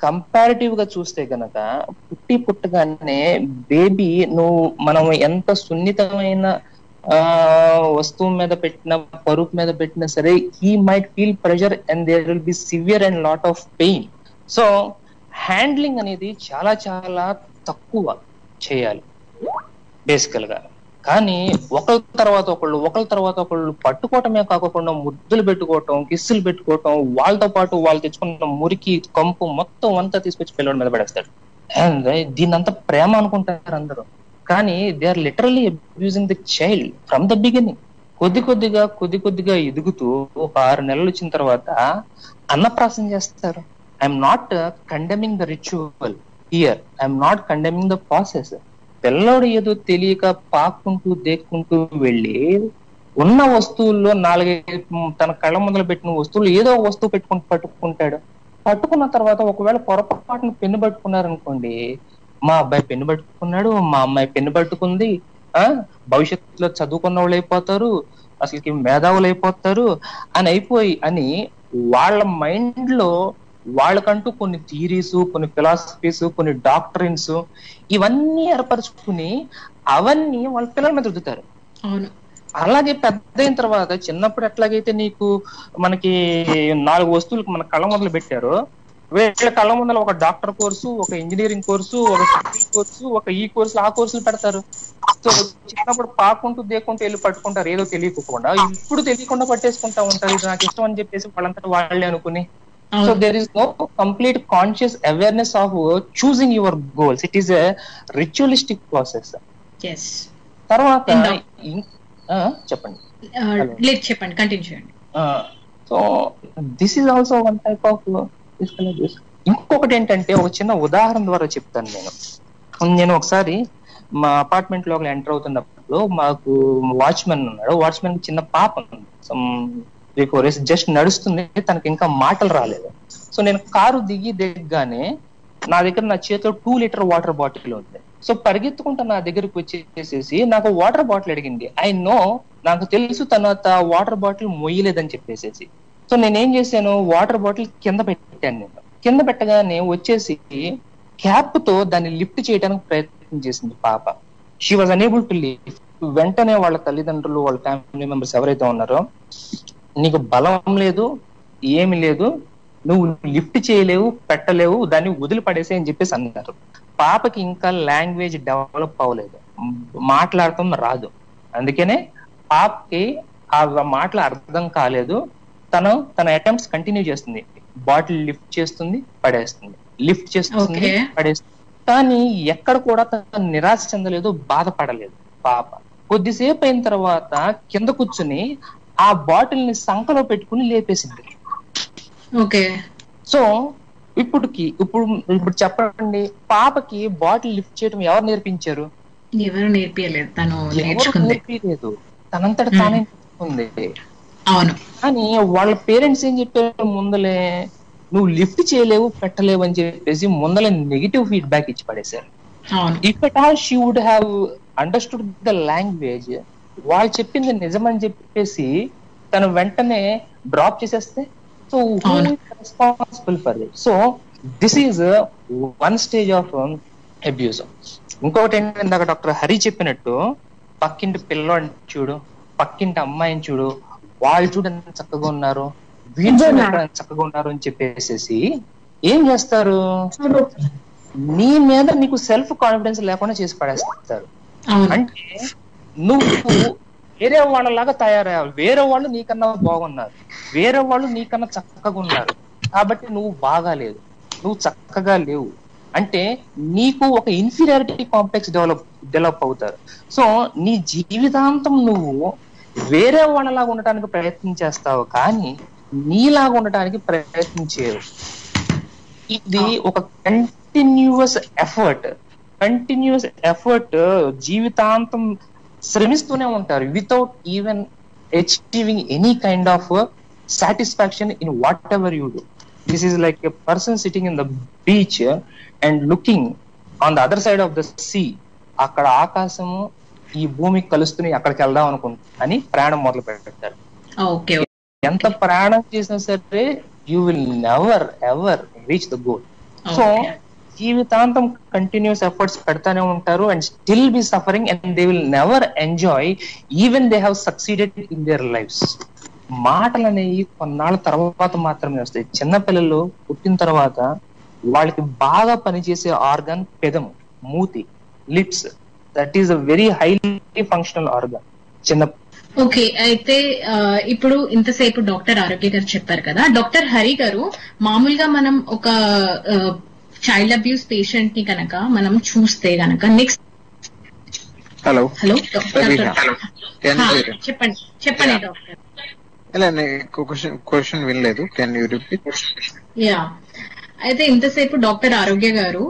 కంపారిటివ్ గా చూస్తే గనక పుట్టగానే బేబీ మనం ఎంత సున్నితమైన వస్తువు మీద పెట్టిన, పరుపు మీద పెట్టినా సరే, he might feel pressure and there will be severe and lot of pain. So handling అనేది చాలా చాలా తక్కువ చేయాలి బేసికల్ గా. కానీ ఒకళ్ళ తర్వాత ఒకళ్ళు పట్టుకోవటమే కాకుండా ముద్దులు పెట్టుకోవటం, కిస్సులు పెట్టుకోవటం, వాళ్ళతో పాటు వాళ్ళు తెచ్చుకున్న మురికి కంపు మొత్తం అంతా తీసుకొచ్చి పిల్లడి మీద పడేస్తాడు. అండ్ దీన్నంతా ప్రేమ అనుకుంటారు అందరూ, కానీ they are literally abusing the child from the beginning. కొద్ది కొద్దిగా ఎదుగుతూ ఒక 6 నెలలు వచ్చిన తర్వాత అన్నప్రాసం చేస్తారు. I'm not condemning the ritual here, I'm not condemning the process. పిల్లోడు ఏదో తెలియక పాక్కుంటూ దేక్కుంటూ వెళ్ళి ఉన్న వస్తువుల్లో 4-5 తన కళ్ళ ముందర పెట్టిన వస్తువులు ఏదో వస్తువు పట్టుకుంటాడు. పట్టుకున్న తర్వాత ఒకవేళ పొరపాటును పెన్ను పట్టుకున్నారనుకోండి, మా అబ్బాయి పెన్ను పట్టుకున్నాడు, మా అమ్మాయి పెన్ను పట్టుకుంది, భవిష్యత్తులో చదువుకున్న వాళ్ళు అయిపోతారు, అసలుకి మేధావులు అయిపోతారు అని వాళ్ళ మైండ్ లో వాళ్ళకంటూ కొన్ని థియరీస్, కొన్ని ఫిలాసఫీస్, కొన్ని డాక్టరిన్స్ ఇవన్నీ ఏర్పరచుకుని అవన్నీ వాళ్ళ పిల్లల మీద రుద్దుతారు. అలాగే పెద్ద అయిన తర్వాత చిన్నప్పుడు ఎట్లాగైతే మనకి 4 వస్తువులకు మన కళ్ళ మొదలు పెట్టారో, వీళ్ళ కళ్ళ ముందర ఒక డాక్టర్ కోర్సు, ఒక ఇంజనీరింగ్ కోర్సు, ఒక కోర్సు, ఒక ఈ కోర్సు, ఆ కోర్సులు పెడతారు. సో చిన్నప్పుడు పాకుంటూ దేకుంటూ వెళ్ళి పట్టుకుంటారు ఏదో తెలియకుండా. ఇప్పుడు తెలియకుండా పట్టేసుకుంటా ఉంటారు, ఇది నాకు ఇష్టం అని చెప్పేసి వాళ్ళంతటా వాళ్ళే అనుకుని. So there is no complete conscious awareness of choosing your goals. It is a ritualistic process. Yes. తర్వాత చెప్పండి. చెప్పండి, కంటిన్యూ చేయండి. So this is also one type of physical abuse. ఇంకొకటి ఏంటంటే, ఒక చిన్న ఉదాహరణ ద్వారా చెప్తాను. నేను ఒకసారి మా అపార్ట్మెంట్ లో ఎంటర్ అవుతున్నప్పుడు మాకు వాచ్మెన్ ఉన్నాడు. వాచ్మెన్ చిన్న పాప ఉంది, జస్ట్ నడుస్తుంది, తనకి ఇంకా మాటలు రాలేదు. సో నేను కారు దిగ్గానే నా చేతిలో 2 లీటర్ వాటర్ బాటిల్ ఉంది. సో పరిగెత్తుకుంటా నా దగ్గరికి వచ్చేసేసి నాకు వాటర్ బాటిల్ అడిగింది. నాకు తెలుసు తర్వాత వాటర్ బాటిల్ మొయ్యలేదని చెప్పేసేసి. సో నేనేం చేశాను, వాటర్ బాటిల్ కింద పెట్టాను. కింద పెట్టగానే వచ్చేసి క్యాప్ తో దాన్ని లిఫ్ట్ చేయడానికి ప్రయత్నం చేసింది పాప. She was unable to lift. వెంటనే వాళ్ళ తల్లిదండ్రులు, వాళ్ళ ఫ్యామిలీ మెంబర్స్ ఎవరైతే ఉన్నారో, నీకు బలం లేదు, ఏమి లేదు, నువ్వు లిఫ్ట్ చేయలేవు, పెట్టలేవు, దాన్ని వదిలిపడేసే అని చెప్పేసి అన్నారు. పాపకి ఇంకా లాంగ్వేజ్ డెవలప్ అవ్వలేదు, మాట్లాడటం రాదు. అందుకనే పాపకి ఆ మాటలు అర్థం కాలేదు. తన అటెంప్ట్స్ కంటిన్యూ చేస్తుంది. బాటిల్ లిఫ్ట్ చేస్తుంది, పడేస్తుంది, లిఫ్ట్ చేస్తుంది, పడేస్తుంది. కానీ ఎక్కడ కూడా తను నిరాశ చెందలేదు, బాధపడలేదు పాప. కొద్దిసేపు అయిన తర్వాత కింద కూర్చుని ఆ బాటిల్ ని సంకలో పెట్టుకుని లేపేసింది. ఓకే. సో ఇప్పుడు చెప్పండి, పాపకి బాటిల్ లిఫ్ట్ చేయడం ఎవరు నేర్పించారు? ఎవరు నేర్పించలేదు, తను నేర్పించలేదు, తనంతట తానే నేర్చుకుంది. అవును. కానీ వాళ్ళ పేరెంట్స్ ఏం చెప్పారు, ముందలే నువ్వు లిఫ్ట్ చేయలేవు, పెట్టలేవు అని చెప్పేసి ముందలే నెగిటివ్ ఫీడ్బ్యాక్ ఇచ్చి పడేశారు. If at all she would have understood the language, వాళ్ళు చెప్పింది నిజమని చెప్పేసి తను వెంటనే డ్రాప్ చేసేస్తే, so who is responsible for it? So this is one stage of abuse. ఇంకొకటి ఏంటంటే ఇందాక డాక్టర్ హరి చెప్పినట్టు, పక్కింటి పిల్లోడిని చూడు, పక్కింటి అమ్మాయిని చూడు, వాళ్ళు చూడు ఎంత చక్కగా ఉన్నారు, వీళ్ళు చూడు ఎంత చక్కగా ఉన్నారు అని చెప్పేసి ఏం చేస్తారు, నీ మీద నీకు సెల్ఫ్ కాన్ఫిడెన్స్ లేకుండా చేసి పడేస్తారు. అంటే నువ్వు వేరే వాళ్ళలాగా తయారయ్యావు, వేరే వాళ్ళు నీకన్నా బాగున్నారు, వేరే వాళ్ళు నీకన్నా చక్కగా ఉన్నారు, కాబట్టి నువ్వు బాగాలేదు, నువ్వు చక్కగా లేవు అంటే నీకు ఒక ఇన్ఫీరియారిటీ కాంప్లెక్స్ డెవలప్ అవుతారు. సో నీ జీవితాంతం నువ్వు వేరే వాళ్ళలాగా ఉండటానికి ప్రయత్నం చేస్తావు, కానీ నీలాగా ఉండటానికి ప్రయత్నం చేయవు. ఇది ఒక కంటిన్యూస్ ఎఫర్ట్ జీవితాంతం శ్రమిస్తూనే ఉంటారు, without even achieving any kind of satisfaction in what ever you do. This is like a person sitting in the beach and looking on the other side of the sea. అక్కడ ఆకాశము ఈ భూమికి కలుస్తున్నాయి, అక్కడికి వెళ్దాం అని ప్రయాణం మొదలు పెడతారు. ఎంత ప్రయాణం చేసినా సరే you will never ever reach the goal. So జీవితాంతం కంటిన్యూస్ ఎఫర్ట్స్ పెడతానే ఉంటారు and still be suffering and they will never enjoy even they have succeeded in there lifes. మాటలు అనేవి కొన్నాళ్ళ తర్వాత మాత్రమే వస్తాయి. చిన్నపిల్లలు పుట్టిన తర్వాత వాళ్ళకి బాగా పనిచేసే ఆర్గన్ పెదము, మూతి, lips. That is a very highly functional organ చిన్న. ఓకే, అయితే ఇప్పుడు ఇంతసేపు డాక్టర్ ఆరోగ్య గారు చెప్పారు కదా, డాక్టర్ హరి గారు, మామూలుగా మనం ఒక చైల్డ్ అబ్యూస్ పేషెంట్ ని కనుక మనం చూస్తే గనక నెక్స్ట్ హలో చెప్పండి డాక్టర్. క్వశ్చన్ వినలేదు, కెన్ యూ రిపీట్? యా, అయితే ఇంతసేపు డాక్టర్ ఆరోగ్య గారు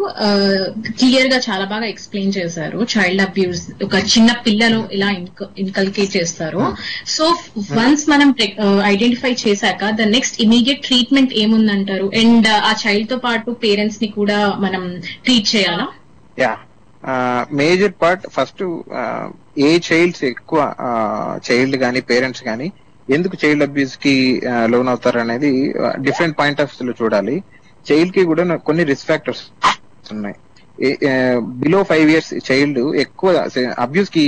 క్లియర్ గా చాలా బాగా ఎక్స్ప్లెయిన్ చేశారు చైల్డ్ అబ్యూస్ ఒక చిన్న పిల్లలు ఇలా ఇన్కల్కేట్ చేస్తారు. సో వన్స్ మనం ఐడెంటిఫై చేశాక ద నెక్స్ట్ ఇమీడియట్ ట్రీట్మెంట్ ఏముందంటారు? అండ్ ఆ చైల్డ్ తో పాటు పేరెంట్స్ ని కూడా మనం ట్రీట్ చేయాలా? యా, మేజర్ పార్ట్ ఫస్ట్ ఏ చైల్డ్స్ ఎక్కువ చైల్డ్ గానీ పేరెంట్స్ గానీ ఎందుకు చైల్డ్ అబ్యూస్ కి లోన్ అవుతారు అనేది డిఫరెంట్ పాయింట్ ఆఫ్ వ్యూ లో చూడాలి. చైల్డ్ కి కూడా కొన్ని రిస్క్ ఫ్యాక్టర్స్ ఉన్నాయి. బిలో 5 years చైల్డ్ ఎక్కువ అబ్యూస్ కి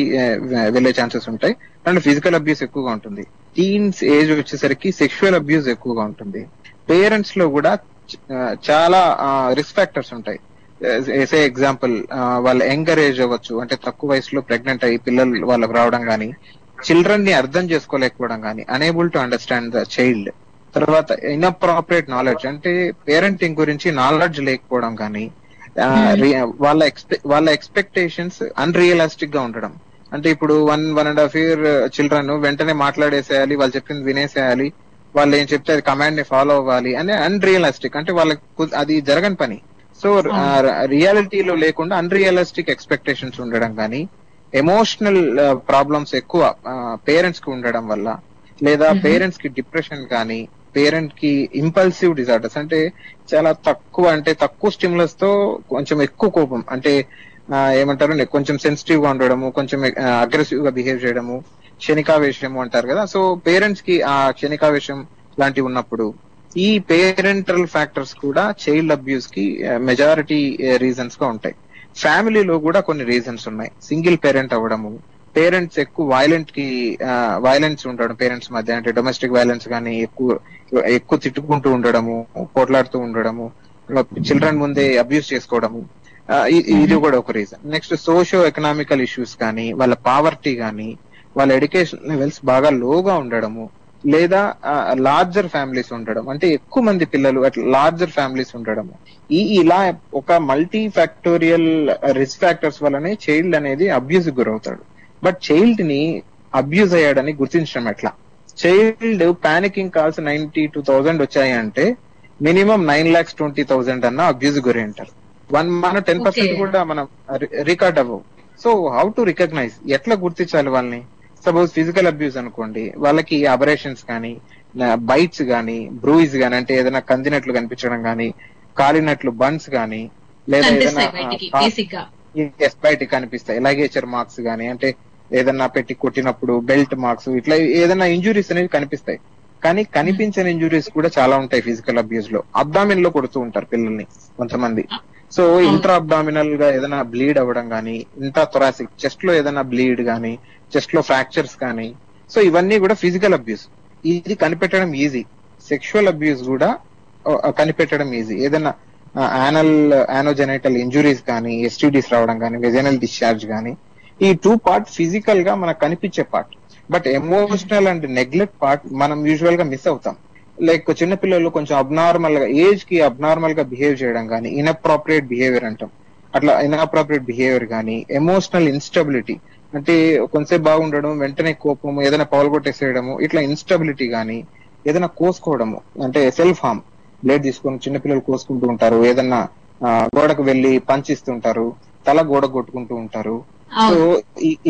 వెళ్లే ఛాన్సెస్ ఉంటాయి అండ్ ఫిజికల్ అబ్యూస్ ఎక్కువగా ఉంటుంది. టీన్స్ ఏజ్ వచ్చేసరికి సెక్షువల్ అబ్యూస్ ఎక్కువగా ఉంటుంది. పేరెంట్స్ లో కూడా చాలా రిస్క్ ఫ్యాక్టర్స్ ఉంటాయి. సే ఎగ్జాంపుల్, వాళ్ళ యంగర్ ఏజ్ అవ్వచ్చు, అంటే తక్కువ వయసులో ప్రెగ్నెంట్ అయ్యి పిల్లలు వాళ్ళకి రావడం కానీ, చిల్డ్రన్ ని అర్థం చేసుకోలేకపోవడం కానీ, unable to understand the child. తర్వాత ఇన్అప్రాపరియేట్ నాలెడ్జ్, అంటే పేరెంటింగ్ గురించి నాలెడ్జ్ లేకపోవడం కానీ, వాళ్ళ ఎక్స్పెక్టేషన్స్ అన్రియలిస్టిక్ గా ఉండడం. అంటే ఇప్పుడు 1.5 year చిల్డ్రన్ వెంటనే మాట్లాడేసేయాలి, వాళ్ళు చెప్పింది వినేసేయాలి, వాళ్ళు ఏం చెప్తే అది కమాండ్ ని ఫాలో అవ్వాలి అని అన్రియలిస్టిక్, అంటే వాళ్ళకి అది జరగని పని. సో రియాలిటీలో లేకుండా అన్రియలిస్టిక్ ఎక్స్పెక్టేషన్స్ ఉండడం కానీ, ఎమోషనల్ ప్రాబ్లమ్స్ ఎక్కువ పేరెంట్స్ కి ఉండడం వల్ల, లేదా పేరెంట్స్ కి డిప్రెషన్ కానీ, పేరెంట్ కి ఇంపల్సివ్ డిజార్డర్స్, అంటే చాలా తక్కువ స్టిమ్యులస్ తో కొంచెం ఎక్కువ కోపం, అంటే ఏమంటారు కొంచెం సెన్సిటివ్ గా ఉండడము, కొంచెం అగ్రెసివ్ గా బిహేవ్ చేయడము, క్షణికావేశము అంటారు కదా. సో పేరెంట్స్ కి ఆ క్షణికావేశం లాంటివి ఉన్నప్పుడు ఈ పేరెంటల్ ఫ్యాక్టర్స్ కూడా చైల్డ్ అబ్యూస్ కి మెజారిటీ రీజన్స్ గా ఉంటాయి. ఫ్యామిలీలో కూడా కొన్ని రీజన్స్ ఉన్నాయి. సింగిల్ పేరెంట్ అవ్వడము, పేరెంట్స్ ఎక్కువ వైలెన్స్ ఉండడం పేరెంట్స్ మధ్య, అంటే డొమెస్టిక్ వైలెన్స్ కానీ, ఎక్కువ తిట్టుకుంటూ ఉండడము, పోట్లాడుతూ ఉండడము, చిల్డ్రన్ ముందే అబ్యూస్ చేసుకోవడము, ఇది కూడా ఒక reason. Next socio economical issues కానీ, వాళ్ళ పావర్టీ కానీ, వాళ్ళ ఎడ్యుకేషన్ లెవెల్స్ బాగా లోగా ఉండడము, లేదా లార్జర్ ఫ్యామిలీస్ ఉండడం, అంటే ఎక్కువ మంది పిల్లలు అట్లా లార్జర్ ఫ్యామిలీస్ ఉండడము, ఇలా ఒక మల్టీ ఫ్యాక్టోరియల్ రిస్క్ ఫ్యాక్టర్స్ వల్లనే చైల్డ్ అనేది అబ్యూస్ గురవుతాడు. బట్ చైల్డ్ ని అబ్యూజ్ అయ్యాడని గుర్తించడం ఎట్లా? చైల్డ్ పానికింగ్ కాల్స్ 92,000 వచ్చాయి అంటే మినిమం 9,20,000 అన్న అబ్యూజ్ గురి ఉంటారు. మన 10% కూడా మనం రికార్డ్ అవ్వవు. సో హౌ టు రికగ్నైజ్, ఎట్లా గుర్తించాలి వాళ్ళని? సపోజ్ ఫిజికల్ అబ్యూస్ అనుకోండి, వాళ్ళకి అబరేషన్స్ కానీ, బైట్స్ కానీ, బ్రూయిస్ కానీ, అంటే ఏదైనా కందినట్లు కనిపించడం కానీ, కాలినట్లు బన్స్ కానీ, లేదా ఏదైనా బయటికి కనిపిస్తాయి. లగేచర్ మార్క్స్ గానీ, అంటే ఏదన్నా పెట్టి కొట్టినప్పుడు బెల్ట్ మార్క్స్, ఇట్లా ఏదైనా ఇంజురీస్ అనేవి కనిపిస్తాయి. కానీ కనిపించని ఇంజురీస్ కూడా చాలా ఉంటాయి ఫిజికల్ అబ్యూస్ లో. అబ్డామిన్ లో కొడుతూ ఉంటారు పిల్లల్ని కొంతమంది. సో ఇంట్రా అబ్డామినల్ గా ఏదైనా బ్లీడ్ అవ్వడం గానీ, ఇంట్రా థొరాసిక్ చెస్ట్ లో ఏదైనా బ్లీడ్ గానీ, చెస్ట్ లో ఫ్రాక్చర్స్ కానీ, సో ఇవన్నీ కూడా ఫిజికల్ అబ్యూస్. ఇది కనిపెట్టడం ఈజీ. సెక్షువల్ అబ్యూస్ కూడా కనిపెట్టడం ఈజీ. ఏదైనా యానోజెనైటల్ ఇంజురీస్ కానీ, ఎస్టీడీస్ రావడం కానీ, వెజైనల్ డిశ్చార్జ్ కానీ, ఈ 2 పార్ట్ ఫిజికల్ గా మనకు కనిపించే part. But emotional and neglect part మనం యూజువల్ గా మిస్ అవుతాం. లైక్ చిన్నపిల్లలు కొంచెం అబ్నార్మల్ గా, ఏజ్ కి అబ్నార్మల్ గా బిహేవ్ చేయడం కానీ, ఇన్అప్రాప్రియేట్ బిహేవియర్ అంటాం, అట్లా ఇన్అప్రాప్రియేట్ బిహేవియర్ కానీ, ఎమోషనల్ ఇన్స్టెబిలిటీ అంటే కొంతసేపు బాగుండడం, వెంటనే కోపము, ఏదైనా పగలగొట్టేసేయడము, ఇట్లా ఇన్స్టెబిలిటీ కానీ, ఏదైనా కోసుకోవడము అంటే సెల్ఫ్ హార్మ్, బ్లేడ్ తీసుకొని చిన్నపిల్లలు కోసుకుంటూ ఉంటారు, ఏదన్నా గోడకు వెళ్లి పంచిస్తుంటారు, తల గోడ కొట్టుకుంటూ ఉంటారు. సో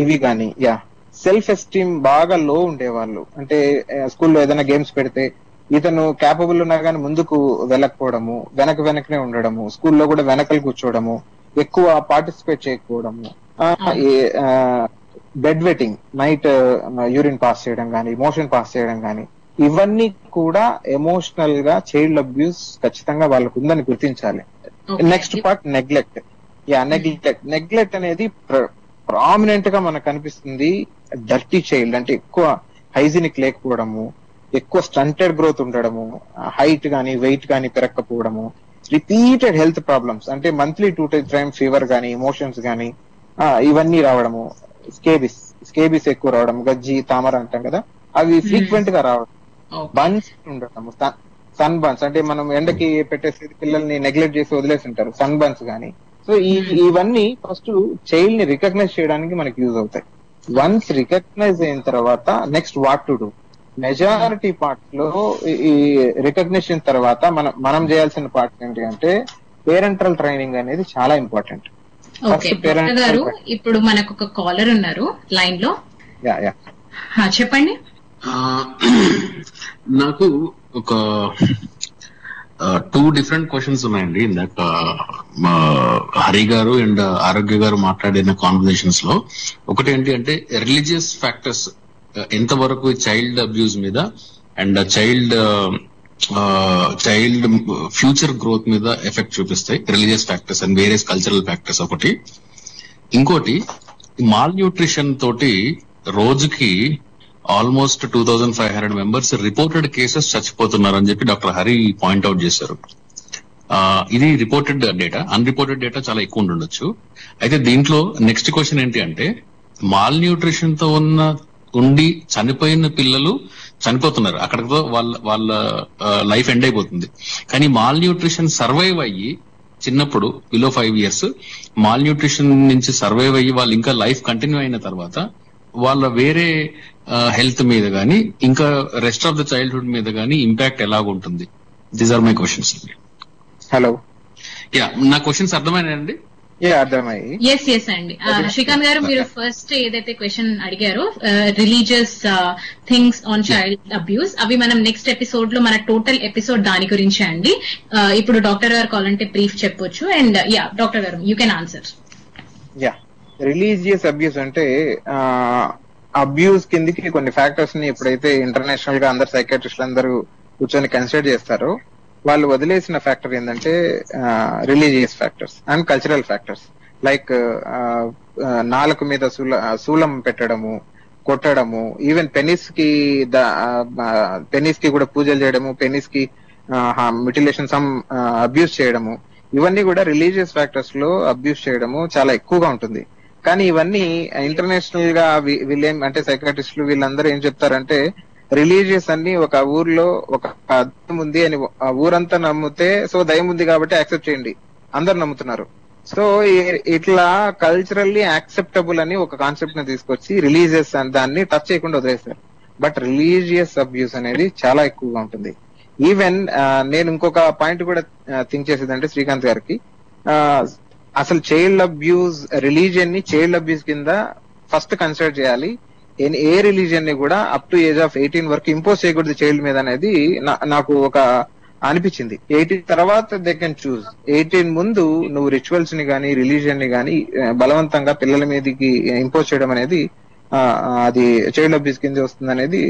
ఇవి కానీ, సెల్ఫ్ ఎస్టీమ్ బాగా లో ఉండేవాళ్ళు, అంటే స్కూల్లో ఏదైనా గేమ్స్ పెడితే ఇతను క్యాపబుల్ ఉన్నా కానీ ముందుకు వెళ్ళకపోవడము, వెనకనే ఉండడము, స్కూల్లో కూడా వెనకలు కూర్చోవడము, ఎక్కువ పార్టిసిపేట్ చేయకపోవడము, bed wetting, night urine pass చేయడం కానీ, మోషన్ పాస్ చేయడం కానీ, ఇవన్నీ కూడా ఎమోషనల్ గా చైల్డ్ అబ్యూస్ ఖచ్చితంగా వాళ్ళకు ఉందని గుర్తించాలి. Next part neglect. నెగ్లెక్ట్ అనేది ప్రామినెంట్ గా మనకు కనిపిస్తుంది. డర్టీ చైల్డ్ అంటే ఎక్కువ హైజీనిక్ లేకపోవడము, ఎక్కువ స్టంటెడ్ గ్రోత్ ఉండడము, హైట్ గానీ వెయిట్ గానీ పెరగకపోవడము, రిపీటెడ్ హెల్త్ ప్రాబ్లమ్స్ అంటే మంత్లీ 2 times ఫీవర్ గానీ, ఇమోషన్స్ గానీ ఇవన్నీ రావడము, స్కేబిస్ ఎక్కువ రావడం, గజ్జి, తామర అంటాం కదా, అవి ఫ్రీక్వెంట్ గా రావడం, బన్స్ ఉండటము, సన్ బన్స్ అంటే మనం ఎండకి పెట్టేసి పిల్లల్ని నెగ్లెక్ట్ చేసి వదిలేసి ఉంటారు, సన్ బన్స్ గానీ. సో ఇవన్నీ ఫస్ట్ చైల్డ్ ని రికగ్నైజ్ చేయడానికి మనకి యూజ్ అవుతాయి. వన్స్ రికగ్నైజ్ అయిన తర్వాత next what to do. Majority parts లో ఈ రికగ్నిషన్ తర్వాత మనం చేయాల్సిన పార్ట్స్ ఏంటి అంటే పేరెంటల్ ట్రైనింగ్ అనేది చాలా ఇంపార్టెంట్. గారు ఇప్పుడు మనకు ఒక కాలర్ ఉన్నారు లైన్ లో. చెప్పండి. నాకు ఒక 2 different క్వశ్చన్స్ ఉన్నాయండి. ఇందాక మా హరి గారు అండ్ ఆరోగ్య గారు మాట్లాడిన కాన్వర్సేషన్స్ లో ఒకటి ఏంటి అంటే రిలీజియస్ ఫ్యాక్టర్స్ ఎంతవరకు చైల్డ్ అబ్యూస్ మీద అండ్ చైల్డ్ ఫ్యూచర్ గ్రోత్ మీద ఎఫెక్ట్ చూపిస్తాయి, religious factors and various cultural factors ఒకటి. ఇంకోటి మాల్ న్యూట్రిషన్ తోటి రోజుకి ఆల్మోస్ట్ 2500 మెంబర్స్ రిపోర్టెడ్ కేసెస్ చచ్చిపోతున్నారు అని చెప్పి డాక్టర్ హరి పాయింట్అవుట్ చేశారు. ఇది రిపోర్టెడ్ డేటా, అన్రిపోర్టెడ్ డేటా చాలా ఎక్కువ ఉండొచ్చు. అయితే దీంట్లో నెక్స్ట్ క్వశ్చన్ ఏంటి అంటే మాల్ న్యూట్రిషన్ తో ఉండి చనిపోయిన పిల్లలు చనిపోతున్నారు, అక్కడితో వాళ్ళ లైఫ్ ఎండ్ అయిపోతుంది. కానీ మాల్ న్యూట్రిషన్ సర్వైవ్ అయ్యి చిన్నప్పుడు బిలో 5 years మాల్ న్యూట్రిషన్ నుంచి సర్వైవ్ అయ్యి వాళ్ళు ఇంకా లైఫ్ కంటిన్యూ అయిన తర్వాత వాళ్ళ వేరే హెల్త్ మీద గానీ ఇంకా రెస్ట్ ఆఫ్ ద చైల్డ్హుడ్ మీద గానీ ఇంపాక్ట్ ఎలాగుంటుంది? These are my questions. Hello, నా క్వశ్చన్స్ అర్థమైనాయండి? అర్థమయ్యి. ఎస్ అండి. శ్రీకాంత్ గారు, మీరు ఫస్ట్ ఏదైతే క్వశ్చన్ అడిగారో religious things on child abuse, అవి మనం నెక్స్ట్ ఎపిసోడ్ లో మన టోటల్ ఎపిసోడ్ దాని గురించే అండి. ఇప్పుడు డాక్టర్ గారు కావాలంటే బ్రీఫ్ చెప్పొచ్చు. అండ్ డాక్టర్ గారు you can answer. Religious abuse అంటే అబ్యూస్ కిందికి కొన్ని ఫ్యాక్టర్స్ ని ఎప్పుడైతే ఇంటర్నేషనల్ గా అందరు సైకాట్రిస్టులు అందరూ కూర్చొని కన్సిడర్ చేస్తారో వాళ్ళు వదిలేసిన ఫ్యాక్టర్ ఏంటంటే religious factors and cultural factors. Like నాలుక మీద శూలం పెట్టడము, కొట్టడము, ఈవెన్ పెనిస్ కి కూడా పూజలు చేయడము, పెనిస్ కి మిటిలేషన్ సమ్ అబ్యూస్ చేయడము, ఇవన్నీ కూడా రిలీజియస్ ఫ్యాక్టర్స్ లో అబ్యూస్ చేయడము చాలా ఎక్కువగా ఉంటుంది. కానీ ఇవన్నీ ఇంటర్నేషనల్ గా వీళ్ళేం అంటే సైకాట్రిస్టులు వీళ్ళందరూ ఏం చెప్తారంటే రిలీజియస్ అన్ని ఒక ఊర్లో ఒక దయ్యం ఉంది అని ఆ ఊరంతా నమ్మితే, సో దయ్యం ఉంది కాబట్టి యాక్సెప్ట్ చేయండి, అందరు నమ్ముతున్నారు. సో ఇట్లా కల్చరల్లీ యాక్సెప్టబుల్ అని ఒక కాన్సెప్ట్ ని తీసుకొచ్చి రిలీజియస్ దాన్ని టచ్ చేయకుండా వదిలేస్తారు. బట్ రిలీజియస్ అబ్యూస్ అనేది చాలా ఎక్కువగా ఉంటుంది. ఈవెన్ నేను ఇంకొక పాయింట్ కూడా థింక్ చేసేదంటే శ్రీకాంత్ గారికి, అసలు చైల్డ్ అబ్యూస్ రిలీజియన్ ని చైల్డ్ అబ్యూస్ కింద ఫస్ట్ కన్సిడర్ చేయాలి. ఏ రిలీజియన్ ని కూడా అప్ టు ఏజ్ ఆఫ్ 18 వరకు ఇంపోజ్ చేయకూడదు చైల్డ్ మీద అనేది నాకు ఒక అనిపించింది. 18 తర్వాత దే కెన్ చూస్. 18 ముందు నువ్వు రిచువల్స్ ని గానీ రిలీజియన్ ని గానీ బలవంతంగా పిల్లల మీదకి ఇంపోజ్ చేయడం అనేది అది చైల్డ్ అబ్యూస్ కింద వస్తుంది అనేది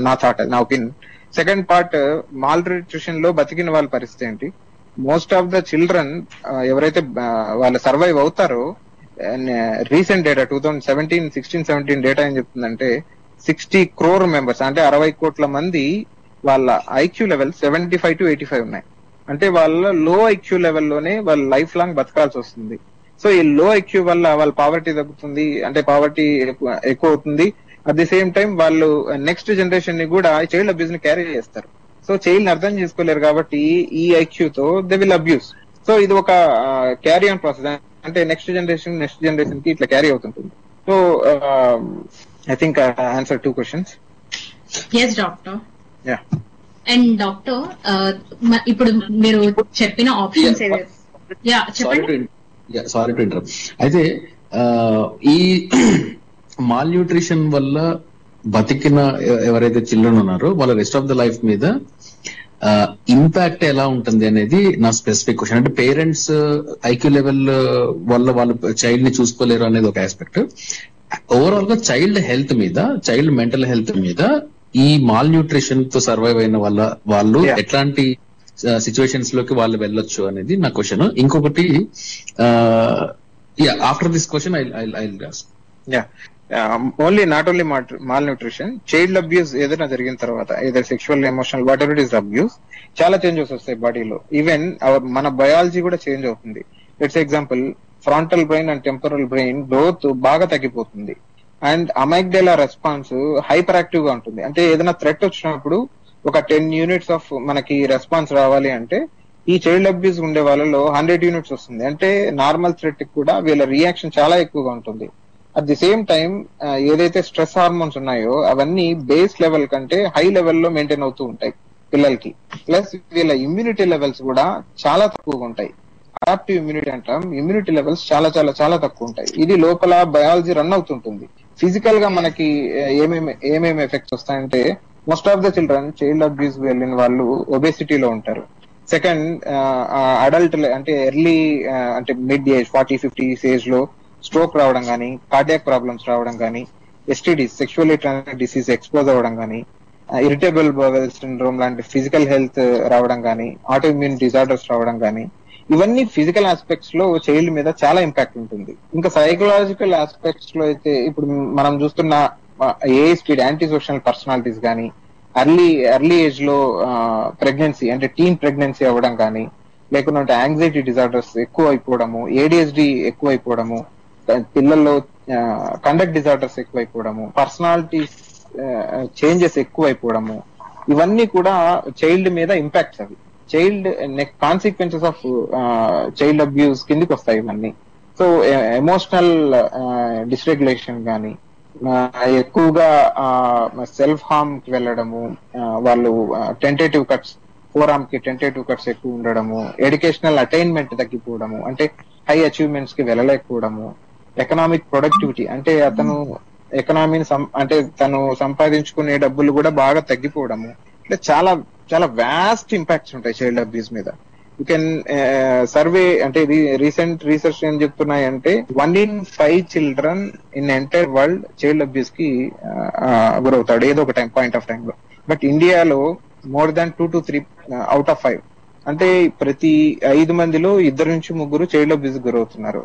నా థాట్, నా opinion. Second part, mall nutrition లో బతికిన వాళ్ళ పరిస్థితి ఏంటి? మోస్ట్ ఆఫ్ ద చిల్డ్రన్ ఎవరైతే వాళ్ళు సర్వైవ్ అవుతారో, రీసెంట్ డేటా 2016-17 డేటా ఏం చెప్తుందంటే 60 crore మెంబర్స్, అంటే 60 కోట్ల మంది వాళ్ళ ఐక్యూ లెవెల్ 75 to 85 ఉన్నాయి. అంటే వాళ్ళ లో ఐక్యూ లెవెల్లోనే వాళ్ళ లైఫ్ లాంగ్ బతకాల్సి వస్తుంది. సో ఈ లో ఐక్యూ వల్ల వాళ్ళ పావర్టీ తగ్గుతుంది, అంటే పావర్టీ ఎక్కువ అవుతుంది. అట్ ది సేమ్ టైం వాళ్ళు నెక్స్ట్ జనరేషన్ ని కూడా చైల్డ్ అబ్యూస్ ని క్యారీ చేస్తారు. సో చైల్డ్ ని అర్థం చేసుకోలేరు కాబట్టి ఈ ఐక్యూతో దే విల్ అబ్యూస్. సో ఇది ఒక క్యారీ ఆన్ ప్రాసెస్, అంటే నెక్స్ట్ జనరేషన్ కి ఇట్లా క్యారీ అవుతుంటుంది. So I think answer 2 questions. Yes doctor. And doctor, ఇప్పుడు మీరు చెప్పిన ఆప్షన్స్ సారీ టు ఇంటరప్ట్. అయితే ఈ మాల్ న్యూట్రిషన్ వల్ల బతికిన ఎవరైతే చిల్డ్రన్ ఉన్నారో వాళ్ళ రెస్ట్ ఆఫ్ ద లైఫ్ మీద ఇంపాక్ట్ ఎలా ఉంటుంది అనేది నా స్పెసిఫిక్ క్వశ్చన్. అంటే పేరెంట్స్ ఐక్యూ లెవెల్ వల్ల వాళ్ళు చైల్డ్ ని చూసుకోలేరు అనేది ఒక ఆస్పెక్ట్. ఓవరాల్ గా చైల్డ్ హెల్త్ మీద, చైల్డ్ మెంటల్ హెల్త్ మీద ఈ మాల్ న్యూట్రిషన్ తో సర్వైవ్ అయిన వాళ్ళు ఎట్లాంటి సిచ్యువేషన్స్ లోకి వాళ్ళు వెళ్ళొచ్చు అనేది నా క్వశ్చన్. ఇంకొకటి, after this question I only not only mall nutrition, child abuse ఏదైనా జరిగిన తర్వాత, ఏదైనా sexual, emotional, what ever it is abuse, చాలా చేంజెస్ వస్తాయి బాడీలో. ఈవెన్ మన బయాలజీ కూడా చేంజ్ అవుతుంది. Let's example, frontal brain and temporal brain growth బాగా తగ్గిపోతుంది. అండ్ అమైగ్డేలా రెస్పాన్స్ హైపర్ యాక్టివ్ గా ఉంటుంది. అంటే ఏదైనా థ్రెట్ వచ్చినప్పుడు ఒక 10 యూనిట్స్ ఆఫ్ మనకి రెస్పాన్స్ రావాలి అంటే ఈ చైల్డ్ అబ్యూస్ ఉండే వాళ్ళలో 100 యూనిట్స్ వస్తుంది. అంటే నార్మల్ థ్రెట్ కూడా వీళ్ళ రియాక్షన్ చాలా ఎక్కువగా ఉంటుంది. అట్ ది సేమ్ టైం ఏదైతే స్ట్రెస్ హార్మోన్స్ ఉన్నాయో అవన్నీ బేస్ లెవెల్ కంటే హై లెవెల్లో మెయింటైన్ అవుతూ ఉంటాయి పిల్లలకి. ప్లస్ వీళ్ళ ఇమ్యూనిటీ లెవెల్స్ కూడా చాలా తక్కువగా ఉంటాయి. అడాప్టివ్ ఇమ్యూనిటీ అంటాం, ఇమ్యూనిటీ లెవెల్స్ చాలా చాలా చాలా తక్కువ ఉంటాయి. ఇది లోపల బయాలజీ రన్ అవుతుంటుంది. ఫిజికల్ గా మనకి ఏమేమి ఎఫెక్ట్స్ వస్తాయంటే, most of the children child abuse వెళ్ళిన వాళ్ళు ఒబేసిటీలో ఉంటారు. సెకండ్, అడల్ట్ అంటే ఎర్లీ అంటే మిడ్ ఏజ్ 40-50 ఏజ్ లో స్ట్రోక్ రావడం కానీ, కార్డియాక్ ప్రాబ్లమ్స్ రావడం కానీ, STDs sexually transmitted disease expose అవ్వడం కానీ, ఇరిటబుల్ బవెల్ సిండ్రోమ్ లాంటి ఫిజికల్ హెల్త్ రావడం కానీ, ఆటోఇమ్యూన్ డిజార్డర్స్ రావడం కానీ, ఇవన్నీ ఫిజికల్ ఆస్పెక్ట్స్ లో చైల్డ్ మీద చాలా ఇంపాక్ట్ ఉంటుంది. ఇంకా సైకలాజికల్ ఆస్పెక్ట్స్ లో అయితే ఇప్పుడు మనం చూస్తున్న ఏఎస్పీడీ, యాంటీ సోషల్ పర్సనాలిటీస్ కానీ, ఎర్లీ ఏజ్ లో ప్రెగ్నెన్సీ అంటే టీన్ ప్రెగ్నెన్సీ అవ్వడం కానీ, లేకుంటే యాంగ్జైటీ డిజార్డర్స్ ఎక్కువ అయిపోవడము, ఏడిహెచ్డి ఎక్కువ అయిపోవడము, పిల్లల్లో కండక్ట్ డిజార్డర్స్ ఎక్కువైపోవడము, పర్సనాలిటీ చేంజెస్ ఎక్కువైపోవడము, ఇవన్నీ కూడా చైల్డ్ మీద ఇంపాక్ట్స్. అవి child consequences of child abuse కిందికి వస్తాయి ఇవన్నీ. సో ఎమోషనల్ డిస్రెగ్యులేషన్ కానీ, ఎక్కువగా సెల్ఫ్ హార్మ్ కి వెళ్ళడము, వాళ్ళు టెంటేటివ్ కట్స్, ఫోర్ ఆర్మ్ కి టెంటేటివ్ కట్స్ ఎక్కువ ఉండడము, ఎడ్యుకేషనల్ అటైన్మెంట్ తగ్గిపోవడము, అంటే హై అచీవ్మెంట్స్ కి వెళ్ళలేకపోవడము, ఎకనామిక్ ప్రొడక్టివిటీ అంటే అతను ఎకనామీని అంటే తను సంపాదించుకునే డబ్బులు కూడా బాగా తగ్గిపోవడము, ఇట్లా చాలా చాలా వాస్ట్ ఇంపాక్ట్స్ ఉంటాయి చైల్డ్ అబ్యూస్ మీద. యూ కెన్ సర్వే అంటే రీసెంట్ రీసెర్చ్ ఏం చెప్తున్నాయంటే 1 in 5 children in entire world child abuse కి గురవుతాడు ఏదో ఒక పాయింట్ ఆఫ్ టైం లో. బట్ ఇండియాలో more than 2 to 3 out of 5, అంటే ప్రతి 5 మందిలో 2 నుంచి 3 చైల్డ్ అబ్యూస్ గురవుతున్నారు.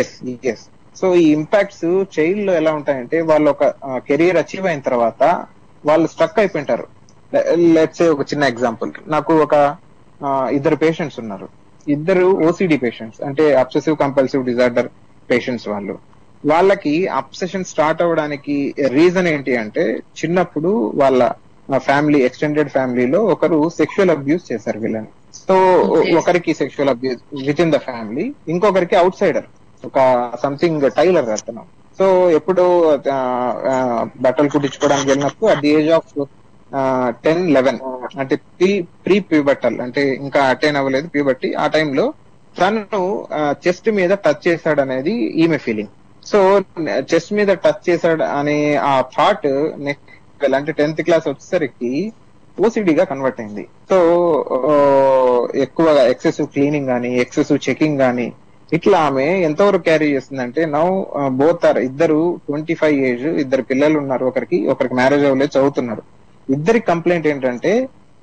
ఎస్. సో ఈ ఇంపాక్ట్స్ చైల్డ్ లో ఎలా ఉంటాయంటే, వాళ్ళు ఒక కెరీర్ అచీవ్ అయిన తర్వాత వాళ్ళు స్ట్రక్ అయిపోయింటారు. లెట్స్ సే ఒక చిన్న ఎగ్జాంపుల్, నాకు ఒక 2 పేషెంట్స్ ఉన్నారు. 2 ఓసిడి పేషెంట్స్, అంటే అబ్సెసివ్ కంపల్సివ్ డిజార్డర్ పేషెంట్స్. వాళ్ళకి అబ్సెషన్ స్టార్ట్ అవ్వడానికి రీజన్ ఏంటి అంటే, చిన్నప్పుడు వాళ్ళ ఫ్యామిలీ, ఎక్స్టెండెడ్ ఫ్యామిలీలో ఒకరు సెక్షువల్ అబ్యూస్ చేశారు వీళ్ళని. సో ఒకరికి sexual abuse with in the family, ఇంకొకరికి అవుట్ సైడర్, ఒక సంథింగ్ టైలర్ అతను. సో ఎప్పుడు బట్టలు కుట్టించుకోవడానికి వెళ్ళినప్పుడు అట్ ది ఏజ్ ఆఫ్ 10-11, అంటే ప్రీ ప్యూబర్టల్, అంటే ఇంకా అటైన్ అవ్వలేదు ప్యూబర్టీ, ఆ టైంలో తను చెస్ట్ మీద టచ్ చేశాడు అనేది ఈమె ఫీలింగ్. సో చెస్ట్ మీద టచ్ చేశాడు అనే ఆ థాట్ నెక్స్ట్ అంటే 10th క్లాస్ వచ్చేసరికి ఓసిడీగా కన్వర్ట్ అయింది. సో ఎక్కువ ఎక్సెసివ్ క్లీనింగ్ కానీ ఎక్సెసివ్ చెకింగ్ కానీ ఇట్లా ఆమె ఎంతవరకు క్యారీ చేస్తుందంటే నౌ బోత్ ఆర్ ఇద్దరు 25 ఏజ్, ఇద్దరు పిల్లలు ఉన్నారు, ఒకరికి మ్యారేజ్ అవ్వలేదు, చదువుతున్నారు. ఇద్దరి కంప్లైంట్ ఏంటంటే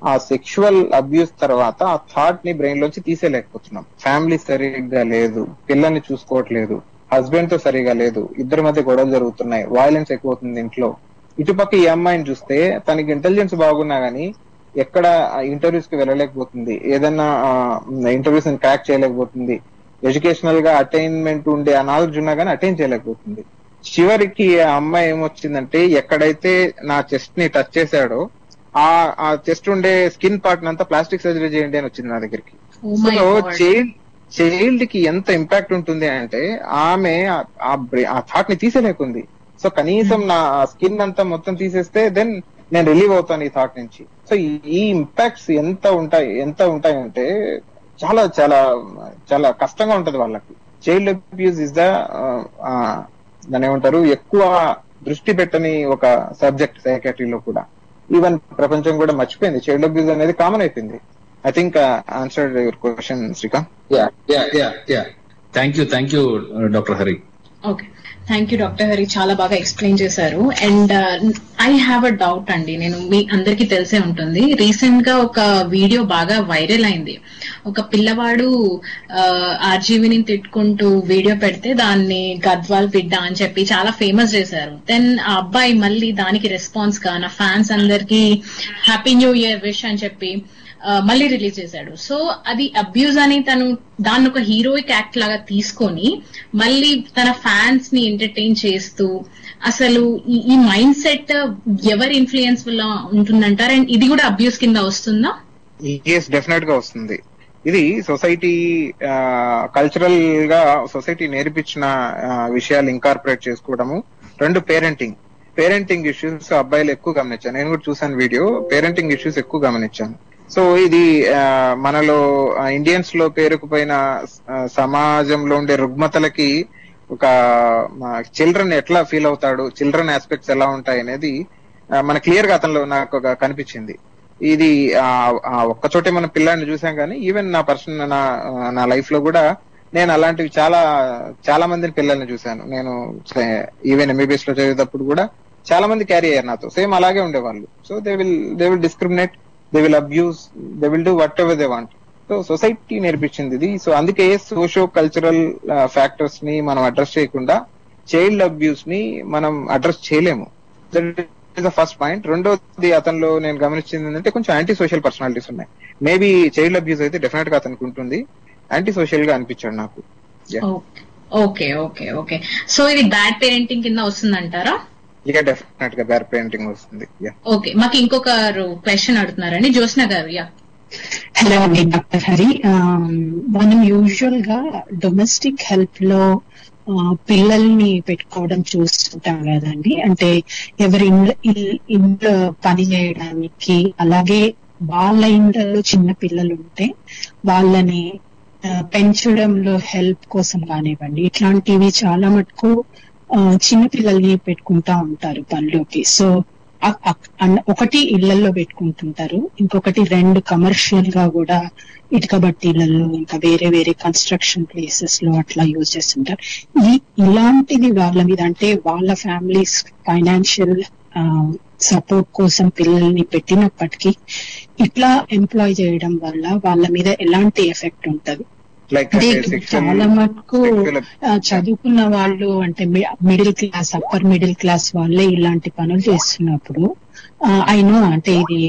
ఆ సెక్షువల్ అబ్యూస్ తర్వాత ఆ థాట్ ని బ్రెయిన్ లోంచి తీసేయలేకపోతున్నాం. ఫ్యామిలీ సరిగ్గా లేదు, పిల్లల్ని చూసుకోవట్లేదు, హస్బెండ్ తో సరిగా లేదు, ఇద్దరి మధ్య గొడవలు జరుగుతున్నాయి, వైలెన్స్ ఎక్కువ అవుతుంది ఇంట్లో. ఇటుపక్క ఈ అమ్మాయిని చూస్తే తనకి ఇంటెలిజెన్స్ బాగున్నా గానీ ఎక్కడ ఇంటర్వ్యూస్ కి వెళ్ళలేకపోతుంది, ఏదన్నా ఇంటర్వ్యూస్ క్రాక్ చేయలేకపోతుంది, ఎడ్యుకేషనల్ గా అటైన్మెంట్ ఉండే ఆ నాలెడ్జ్ ఉన్నా గానీ అటైన్ చేయలేకపోతుంది. చివరికి ఆ అమ్మాయి ఏమొచ్చిందంటే ఎక్కడైతే నా చెస్ట్ ని టచ్ చేశాడో ఆ చెస్ట్ ఉండే స్కిన్ పార్ట్ అంతా ప్లాస్టిక్ సర్జరీ చేయండి అని వచ్చింది నా దగ్గరికి. సో చైల్డ్ కి ఎంత ఇంపాక్ట్ ఉంటుంది అంటే ఆమె ఆ థాట్ ని తీసేలేకుంది. సో కనీసం నా స్కిన్ అంతా మొత్తం తీసేస్తే దెన్ నేను రిలీవ్ అవుతాను ఈ థాట్ నుంచి. సో ఈ ఇంపాక్ట్స్ ఎంత ఉంటాయంటే చాలా చాలా చాలా కష్టంగా ఉంటది వాళ్ళకి. చైల్డ్ అబ్యూస్ ఇస్ దాని ఏమంటారు ఎక్కువ దృష్టి పెట్టని ఒక సబ్జెక్ట్ సైకాట్రీలో కూడా. ఈవెన్ ప్రపంచం కూడా మర్చిపోయింది, చైల్డ్ అబ్యూస్ అనేది కామన్ అయిపోయింది. I think answered your question Srikanth. Thank you doctor Hari. Okay, thank you doctor Hari, చాలా బాగా ఎక్స్ప్లెయిన్ చేశారు. And I have a doubt అండి, నేను మీ అందరికీ తెలిసే ఉంటుంది, రీసెంట్ గా ఒక వీడియో బాగా వైరల్ అయింది. ఒక పిల్లవాడు ఆర్జీవిని తిట్టుకుంటూ వీడియో పెడితే దాన్ని గద్వాల్ బిడ్డ అని చెప్పి చాలా ఫేమస్ చేశారు. దెన్ ఆ అబ్బాయి మళ్ళీ దానికి రెస్పాన్స్ గా నా ఫ్యాన్స్ అందరికి హ్యాపీ న్యూ ఇయర్ విష్ అని చెప్పి మళ్ళీ రిలీజ్ చేశాడు. సో అది అబ్యూజ్ అని తను దాన్ని ఒక హీరోయిక్ యాక్ట్ లాగా తీసుకొని మళ్ళీ తన ఫ్యాన్స్ ని ఎంటర్టైన్ చేస్తూ, అసలు ఈ మైండ్ సెట్ ఎవరి ఇన్ఫ్లుయెన్స్ వల్ల ఉంటుందంటారు? అండ్ ఇది కూడా అబ్యూస్ కింద వస్తుందా? డెఫినెట్ గా వస్తుంది. ఇది సొసైటీ కల్చరల్ గా సొసైటీ నేర్పించిన విషయాలు ఇంకార్పొరేట్ చేసుకోవడము. రెండు, పేరెంటింగ్ ఇష్యూస్ అబ్బాయిలు ఎక్కువ గమనించాను. నేను కూడా చూసాను వీడియో, పేరెంటింగ్ ఇష్యూస్ ఎక్కువ గమనించాను. సో ఇది మనలో ఇండియన్స్ లో పేరుకుపోయిన సమాజంలో ఉండే రుగ్మతలకి ఒక చిల్డ్రన్ ఎట్లా ఫీల్ అవుతాడు, చిల్డ్రన్ ఆస్పెక్ట్స్ ఎలా ఉంటాయి అనేది మన క్లియర్ గా అతనిలో నాకు కనిపించింది. ఇది ఒక్కచోటే మన పిల్లాడిని చూసాం కానీ ఈవెన్ నా లైఫ్ లో కూడా నేను అలాంటివి చాలా మందిని పిల్లల్ని చూశాను. నేను ఈవెన్ ఎంబీబీఎస్ లో చదివేటప్పుడు కూడా చాలా మంది క్యారీ అయ్యారు నాతో, సేమ్ అలాగే ఉండేవాళ్ళు. So they will discriminate, they will abuse, they will do whatever they want. So society నేర్పించింది ఇది. సో అందుకే సోషో కల్చరల్ ఫ్యాక్టర్స్ ని మనం అడ్రస్ చేయకుండా చైల్డ్ అబ్యూస్ ని మనం అడ్రస్ చేయలేము. That is the first point. రెండోది, అతనిలో నేను గమనించింది ఏంటంటే కొంచెం యాంటీ సోషల్ పర్సనాలిటీస్ ఉన్నాయి. మేబీ చైల్డ్ అబ్యూస్ అయితే డెఫినెట్ గా అతనికి ఉంటుంది, యాంటీ సోషల్ గా అనిపించాడు నాకు. ఓకే. సో ఇది బ్యాడ్ పేరెంటింగ్ కింద వస్తుందంటారా? డెఫినెట్ గా బ్యాడ్ పేరెంటింగ్ వస్తుంది. ఓకే, మాకు ఇంకొక క్వశ్చన్ అడుగుతున్నారండి, జ్యోత్స్న గారు. హలో అండి డాక్టర్ హరి. మనం యూజువల్ గా డొమెస్టిక్ హెల్ప్ లో పిల్లల్ని పెట్టుకోవడం చూస్తుంటాం కదండి. అంటే ఎవరి ఇంట్లో పని చేయడానికి, అలాగే వాళ్ళ ఇంట్లో చిన్న పిల్లలు ఉంటే వాళ్ళని పెంచడంలో హెల్ప్ కోసం కానివ్వండి, ఇట్లాంటివి చాలా మటుకు చిన్న పిల్లల్ని పెట్టుకుంటా ఉంటారు పనిలోకి. సో ఒకటి ఇళ్లలో పెట్టుకుంటుంటారు, ఇంకొకటి 2 కమర్షియల్ గా కూడా ఇటుక బట్టీలలో ఇంకా వేరే వేరే కన్స్ట్రక్షన్ ప్లేసెస్ లో అట్లా యూజ్ చేస్తుంటారు. ఇలాంటిది వాళ్ళ మీద, అంటే వాళ్ళ ఫ్యామిలీస్ ఫైనాన్షియల్ సపోర్ట్ కోసం పిల్లల్ని పెట్టినప్పటికీ ఇట్లా ఎంప్లాయ్ చేయడం వల్ల వాళ్ళ మీద ఎలాంటి ఎఫెక్ట్ ఉంటది? చాలా మటుకు చదువుకున్న వాళ్ళు, అంటే middle class, upper middle class వాళ్ళే ఇలాంటి పనులు చేస్తున్నప్పుడు ఐ నో అంటే ఇది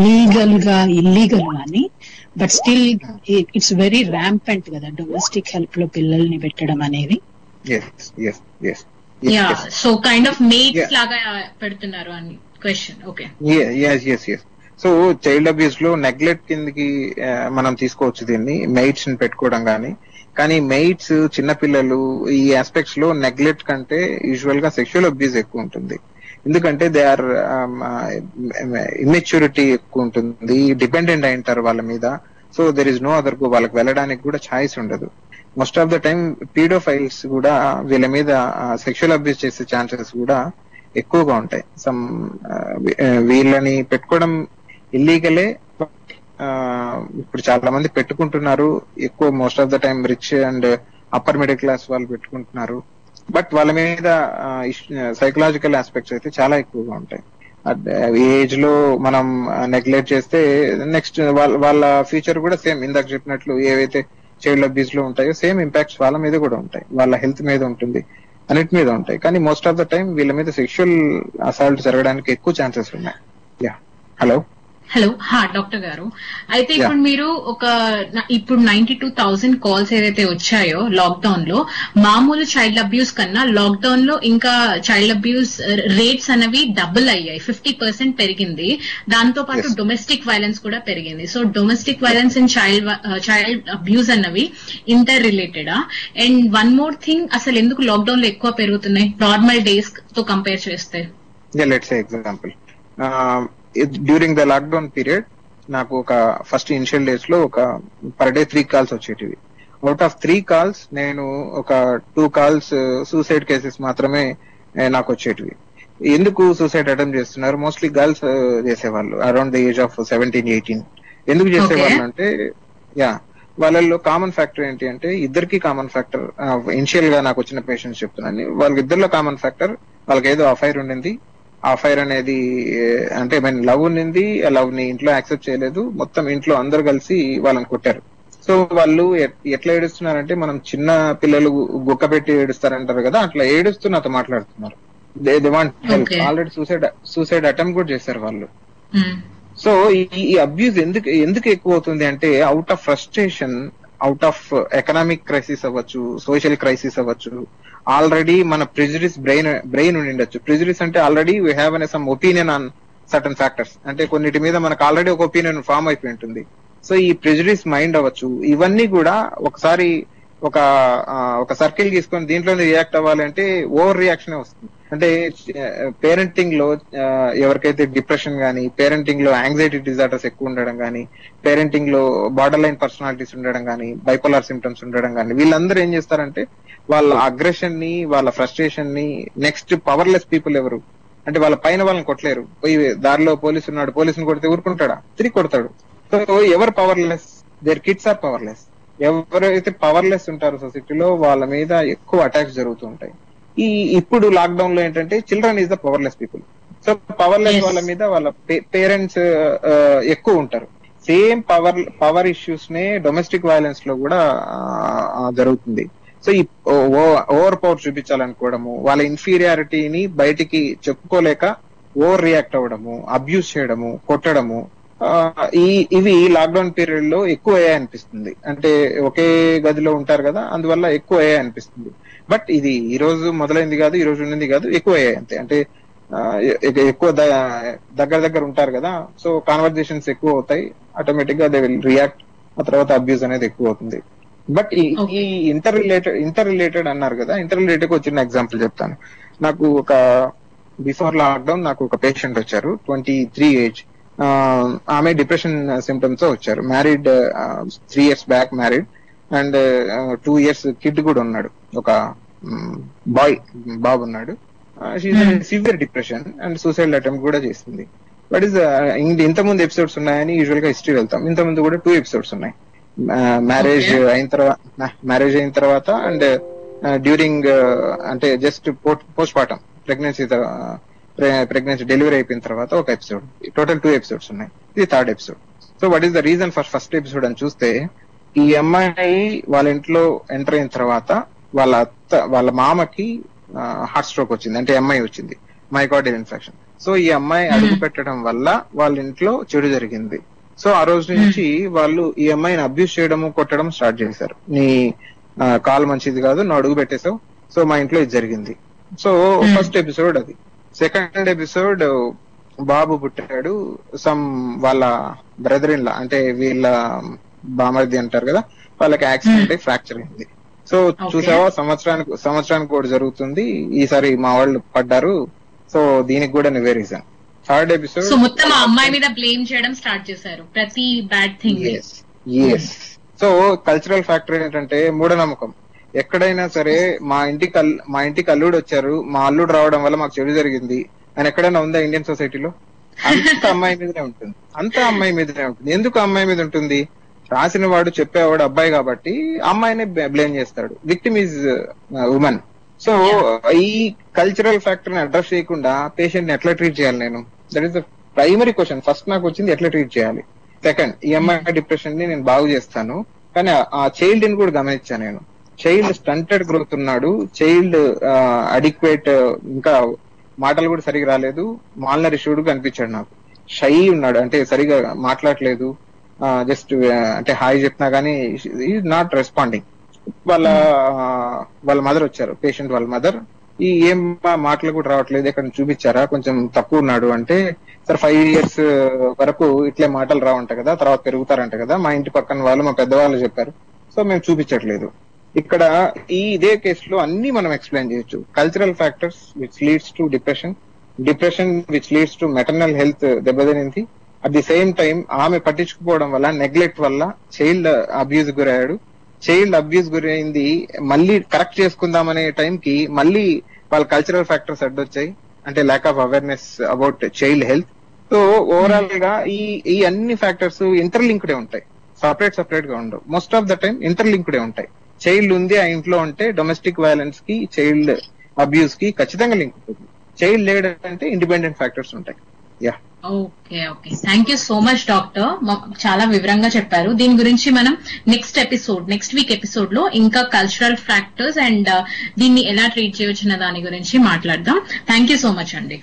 లీగల్ గా ఇల్లీగల్ కానీ, but still it's very rampant కదా డొమెస్టిక్ హెల్ప్ లో పిల్లల్ని పెట్టడం అనేది. సో కైండ్ ఆఫ్ మేట్స్ లాగా పెడుతున్నారు అని question. Okay, so child abuse లో నెగ్లెక్ట్ కిందకి మనం తీసుకోవచ్చు దీన్ని, మెయిట్స్ ని పెట్టుకోవడం కానీ మెయిట్స్, చిన్నపిల్లలు ఈ ఆస్పెక్ట్స్ లో నెగ్లెక్ట్ కంటే యూజువల్ గా సెక్షువల్ అబ్యూస్ ఎక్కువ ఉంటుంది. ఎందుకంటే దే ఆర్ ఇమ్మెచ్యూరిటీ ఎక్కువ ఉంటుంది, డిపెండెంట్ అయి ఉంటారు వాళ్ళ మీద. So there is no other go, వాళ్ళకి వెళ్ళడానికి కూడా ఛాయిస్ ఉండదు. Most of the time pedophiles కూడా వీళ్ళ మీద సెక్షువల్ అబ్యూస్ చేసే ఛాన్సెస్ కూడా ఎక్కువగా ఉంటాయి. వీళ్ళని పెట్టుకోవడం ఇల్లీగలే. ఇప్పుడు చాలా మంది పెట్టుకుంటున్నారు. ఎక్కువ most of the time rich and upper middle class వాళ్ళు పెట్టుకుంటున్నారు. బట్ వాళ్ళ మీద సైకలాజికల్ ఆస్పెక్ట్స్ అయితే చాలా ఎక్కువగా ఉంటాయి. ఏజ్ లో మనం నెగ్లెక్ట్ చేస్తే నెక్స్ట్ వాళ్ళ ఫ్యూచర్ కూడా సేమ్ ఇందాక చెప్పినట్లు ఏవైతే చైల్డ్ అబ్యూస్ లో ఉంటాయో సేమ్ ఇంపాక్ట్స్ వాళ్ళ మీద కూడా ఉంటాయి, వాళ్ళ హెల్త్ మీద ఉంటుంది, అన్నిటి మీద ఉంటాయి. కానీ మోస్ట్ ఆఫ్ ద టైం వీళ్ళ మీద సెక్షువల్ అసాల్ట్ జరగడానికి ఎక్కువ ఛాన్సెస్ ఉన్నాయి. యా హలో డాక్టర్ గారు, అయితే ఇప్పుడు మీరు ఇప్పుడు 92,000 కాల్స్ ఏదైతే వచ్చాయో లాక్డౌన్ లో, మామూలు చైల్డ్ అబ్యూస్ కన్నా లాక్డౌన్ లో ఇంకా చైల్డ్ అబ్యూస్ రేట్స్ అనేవి డబుల్ అయ్యాయి, 50% పెరిగింది. దాంతో పాటు డొమెస్టిక్ వైలెన్స్ కూడా పెరిగింది. So domestic violence and child abuse అన్నవి ఇంటర్ రిలేటెడా? అండ్ వన్ మోర్ థింగ్, అసలు ఎందుకు లాక్డౌన్ లో ఎక్కువ పెరుగుతున్నాయి నార్మల్ డేస్ తో కంపేర్ చేస్తే? Let's say example, during the lockdown period నాకు ఒక ఫస్ట్ ఇనిషియల్ డేస్ లో ఒక పర్ డే 3 calls వచ్చేటివి. అవుట్ ఆఫ్ 3 calls నేను ఒక 2 calls సూసైడ్ కేసెస్ మాత్రమే నాకు వచ్చేటివి. ఎందుకు సూసైడ్ అటెంప్ట్ చేస్తున్నారు? మోస్ట్లీ గర్ల్స్ చేసేవాళ్ళు అరౌండ్ ద ఏజ్ ఆఫ్ 17-18. ఎందుకు చేసేవాళ్ళు అంటే వాళ్ళల్లో కామన్ ఫ్యాక్టర్ ఏంటి అంటే, ఇద్దరికి కామన్ ఫ్యాక్టర్, ఇనిషియల్ గా నాకు వచ్చిన పేషెంట్స్ చెప్తున్నాను, వాళ్ళకిద్దరిలో కామన్ ఫ్యాక్టర్, వాళ్ళకి ఏదో అఫైర్ ఉండింది. ఆ ఫైర్ అనేది అంటే లవ్ ఉన్నింది, ఆ లవ్ ని ఇంట్లో యాక్సెప్ట్ చేయలేదు, మొత్తం ఇంట్లో అందరు కలిసి వాళ్ళని కొట్టారు. సో వాళ్ళు ఎట్లా ఏడుస్తున్నారంటే, మనం చిన్న పిల్లలు గుక్క పెట్టి ఏడుస్తారంటారు కదా, అట్లా ఏడుస్తూ నాతో మాట్లాడుతున్నారు. They want help. Already suicide attempt కూడా చేశారు వాళ్ళు. సో ఈ అబ్యూజ్ ఎందుకు ఎక్కువ అవుతుంది అంటే, out of frustration, out of economic crisis అవ్వచ్చు, సోషల్ క్రైసిస్ అవ్వచ్చు, ఆల్రెడీ మన ప్రిజుడిస్ బ్రెయిన్ ఉండిండొచ్చు. ప్రిజుడిస్ అంటే already we have some opinion on certain factors, అంటే కొన్నిటి మీద మనకు ఆల్రెడీ ఒక ఒపీనియన్ ఫామ్ అయిపోయి ఉంటుంది. సో ఈ ప్రిజుడిస్ మైండ్ అవ్వచ్చు, ఇవన్నీ కూడా ఒకసారి ఒక సర్కిల్ తీసుకొని దీంట్లోనే రియాక్ట్ అవ్వాలంటే ఓవర్ రియాక్షన్ వస్తుంది. అంటే పేరెంటింగ్ లో ఎవరికైతే డిప్రెషన్ గానీ, పేరెంటింగ్ లో యాంగ్జైటీ డిజార్డర్స్ ఎక్కువ ఉండడం గానీ, పేరెంటింగ్ లో బార్డర్ లైన్ పర్సనాలిటీస్ ఉండడం గానీ, బైపోలార్ సిమ్టమ్స్ ఉండడం గానీ, వీళ్ళందరూ ఏం చేస్తారంటే వాళ్ళ అగ్రెషన్ ని, వాళ్ళ ఫ్రస్ట్రేషన్ ని, నెక్స్ట్ పవర్లెస్ పీపుల్ ఎవరు అంటే వాళ్ళ పైన వాళ్ళని కొట్టలేరు. పోయి దారిలో పోలీసు ఉన్నాడు, పోలీసుని కొడితే ఊరుకుంటాడా? తిరిగి కొడతాడు. సో ఎవరు powerless? Their kids are powerless. ఎవరైతే పవర్లెస్ ఉంటారో సొసైటీలో వాళ్ళ మీద ఎక్కువ అటాక్స్ జరుగుతూ ఉంటాయి. ఇప్పుడు లాక్డౌన్ లో ఏంటంటే children is the powerless people. So powerless వాళ్ళ మీద వాళ్ళ పేరెంట్స్ ఎక్కువ ఉంటారు. సేమ్ పవర్ ఇష్యూస్ నే డొమెస్టిక్ వైలెన్స్ లో కూడా జరుగుతుంది. సో ఈ ఓవర్ పవర్ చూపించాలనుకోవడము, వాళ్ళ ఇన్ఫీరియారిటీని బయటికి చెప్పుకోలేక ఓవర్ రియాక్ట్ అవ్వడము, అబ్యూస్ చేయడము, కొట్టడము, ఇవి లాక్డౌన్ పీరియడ్ లో ఎక్కువ అయ్యాయి అనిపిస్తుంది. అంటే ఒకే గదిలో ఉంటారు కదా, అందువల్ల ఎక్కువ అయ్యాయి అనిపిస్తుంది. బట్ ఇది ఈ రోజు మొదలైంది కాదు, ఈ రోజు ఉన్నది కాదు, ఎక్కువ అయ్యాయి అంతే. అంటే ఎక్కువ దగ్గర ఉంటారు కదా, సో కాన్వర్జేషన్స్ ఎక్కువ అవుతాయి, ఆటోమేటిక్ గా దే విల్ రియాక్ట్, ఆ తర్వాత అబ్యూస్ అనేది ఎక్కువ అవుతుంది. బట్ ఈ ఇంటర్ రిలేటెడ్ అన్నారు కదా, ఇంటర్ రిలేటెడ్ ఒక చిన్న ఎగ్జాంపుల్ చెప్తాను. నాకు ఒక బిఫోర్ లాక్డౌన్ నాకు ఒక పేషెంట్ వచ్చారు, 23 ఏజ్. ఆమె డిప్రెషన్ సిమ్టమ్స్ తో వచ్చారు. Married, 3 years back married, and 2 years kid కూడా ఉన్నాడు, ఒక బాబు ఉన్నాడు. Severe depression and suicide attempt కూడా చేసింది. బట్ ఇస్ ఇంతకుముందు ఎపిసోడ్స్ ఉన్నాయని యూజువల్ గా హిస్టరీ వెళ్తాం. ఇంతకుముందు కూడా 2 episodes ఉన్నాయి. మ్యారేజ్ అయిన తర్వాత అండ్ డ్యూరింగ్ అంటే just post partum pregnancy delivery అయిపోయిన తర్వాత ఒక ఎపిసోడ్. టోటల్ 2 episodes ఉన్నాయి. ఇది 3rd episode. So what is the reason for first episode అని చూస్తే, ఈ అమ్మాయి వాళ్ళ ఇంట్లో ఎంటర్ అయిన తర్వాత వాళ్ళ మామకి హార్ట్ స్ట్రోక్ వచ్చింది, అంటే అమ్మాయి వచ్చింది, మైకార్డియల్ ఇన్ఫెక్షన్. సో ఈ అమ్మాయి అడుగు పెట్టడం వల్ల వాళ్ళ ఇంట్లో చెడు జరిగింది. సో ఆ రోజు నుంచి వాళ్ళు ఈ అమ్మాయిని అబ్యూస్ చేయడము, కొట్టడం స్టార్ట్ చేశారు. నీ కాల్ మంచిది కాదు, నువ్వు అడుగు పెట్టేశావు, సో మా ఇంట్లో ఇది జరిగింది. సో ఫస్ట్ ఎపిసోడ్ అది. సెకండ్ ఎపిసోడ్ బాబు పుట్టాడు. వాళ్ళ బ్రదర్ ఇన్ లా, అంటే వీళ్ళ బామర్ది అంటారు కదా, వాళ్ళకి యాక్సిడెంట్ అయి ఫ్రాక్చర్ అయింది. సో చూసావా, సంవత్సరానికి కూడా జరుగుతుంది, ఈసారి మా వాళ్ళు పడ్డారు, సో దీనికి కూడా నువ్వే రీజన్. 3rd episode సో మొత్తం ఆ అమ్మాయి మీద బ్లేమ్ చేయడం స్టార్ట్ చేశారు ప్రతి bad thing. So cultural factor ఏంటంటే మూఢనమ్మకం. ఎక్కడైనా సరే మా ఇంటికి అల్లుడు వచ్చారు, మా అల్లుడు రావడం వల్ల మాకు చెడు జరిగింది అని ఎక్కడైనా ఉందా ఇండియన్ సొసైటీలో? అంత అమ్మాయి మీదనే ఉంటుంది, అంత అమ్మాయి మీదనే ఉంటుంది. ఎందుకు అమ్మాయి మీద ఉంటుంది? రాసిన వాడు చెప్పేవాడు అబ్బాయి కాబట్టి అమ్మాయినే బ్లేమ్ చేస్తాడు. Victim is women. సో ఈ కల్చరల్ ఫ్యాక్టర్ ని అడ్రస్ చేయకుండా పేషెంట్ ని ఎట్లా ట్రీట్ చేయాలి నేను? That is the primary question. First నాకు వచ్చింది ఎట్లా ట్రీట్ చేయాలి. సెకండ్, ఈ అమ్మాయి డిప్రెషన్ ని నేను బాగు చేస్తాను, కానీ ఆ చైల్డ్ ని కూడా గమనించాను నేను. చైల్డ్ స్టంటెడ్ గ్రోత్ ఉన్నాడు, చైల్డ్ అడిక్వేట్, ఇంకా మాటలు కూడా సరిగా రాలేదు, మాల్నరిష్డ్ కనిపించాడు నాకు. షై ఉన్నాడు, అంటే సరిగా మాట్లాడలేదు, జస్ట్ అంటే హాయ్ చెప్పినా గానీ ఈజ్ నాట్ రెస్పాండింగ్. వాళ్ళ మదర్ వచ్చారు, పేషెంట్ వాళ్ళ మదర్. ఏం మాటలు కూడా రావట్లేదు, ఎక్కడ చూపించారా, కొంచెం తక్కువ ఉన్నాడు అంటే, సార్ 5 years వరకు ఇట్లే మాటలు రావంట కదా, తర్వాత పెరుగుతారంట కదా, మా ఇంటి పక్కన వాళ్ళు మా పెద్దవాళ్ళు చెప్పారు, సో మేము చూపించట్లేదు. ఇక్కడ ఇదే కేసులో అన్ని మనం ఎక్స్ప్లెయిన్ చేయొచ్చు. Cultural factors which leads to depression, depression which leads to maternal health దెబ్బతినింది. అట్ ది సేమ్ టైం ఆమె పట్టించుకోవడం వల్ల, నెగ్లెక్ట్ వల్ల చైల్డ్ అబ్యూజ్ గురయ్యాడు. చైల్డ్ అబ్యూజ్ గురైంది మళ్ళీ కరెక్ట్ చేసుకుందామనే టైంకి మళ్ళీ వాళ్ళ కల్చరల్ ఫ్యాక్టర్స్ అడ్డొచ్చాయి, అంటే lakh of awareness about child health. So overall గా ఈ అన్ని ఫ్యాక్టర్స్ ఇంటర్లింక్డే ఉంటాయి, సపరేట్ గా ఉండవు. మోస్ట్ ఆఫ్ ద టైం ఇంటర్లింక్డే ఉంటాయి. చైల్డ్ ఉంది ఆ ఇంట్లో అంటే డొమెస్టిక్ వైలెన్స్ కి, చైల్డ్ అబ్యూస్ కి ఖచ్చితంగా లింక్ ఉంటుంది. చైల్డ్ లేడంటే ఇండిపెండెంట్ ఫ్యాక్టర్స్ ఉంటాయి. Yeah, okay. Thank you so much doctor, చాలా వివరంగా చెప్పారు. దీని గురించి మనం నెక్స్ట్ వీక్ ఎపిసోడ్ లో ఇంకా కల్చరల్ ఫ్యాక్టర్స్ అండ్ దీన్ని ఎలా ట్రీట్ చేయొచ్చు అన్న దాని గురించి మాట్లాడదాం. థ్యాంక్ యూ సో మచ్ అండి.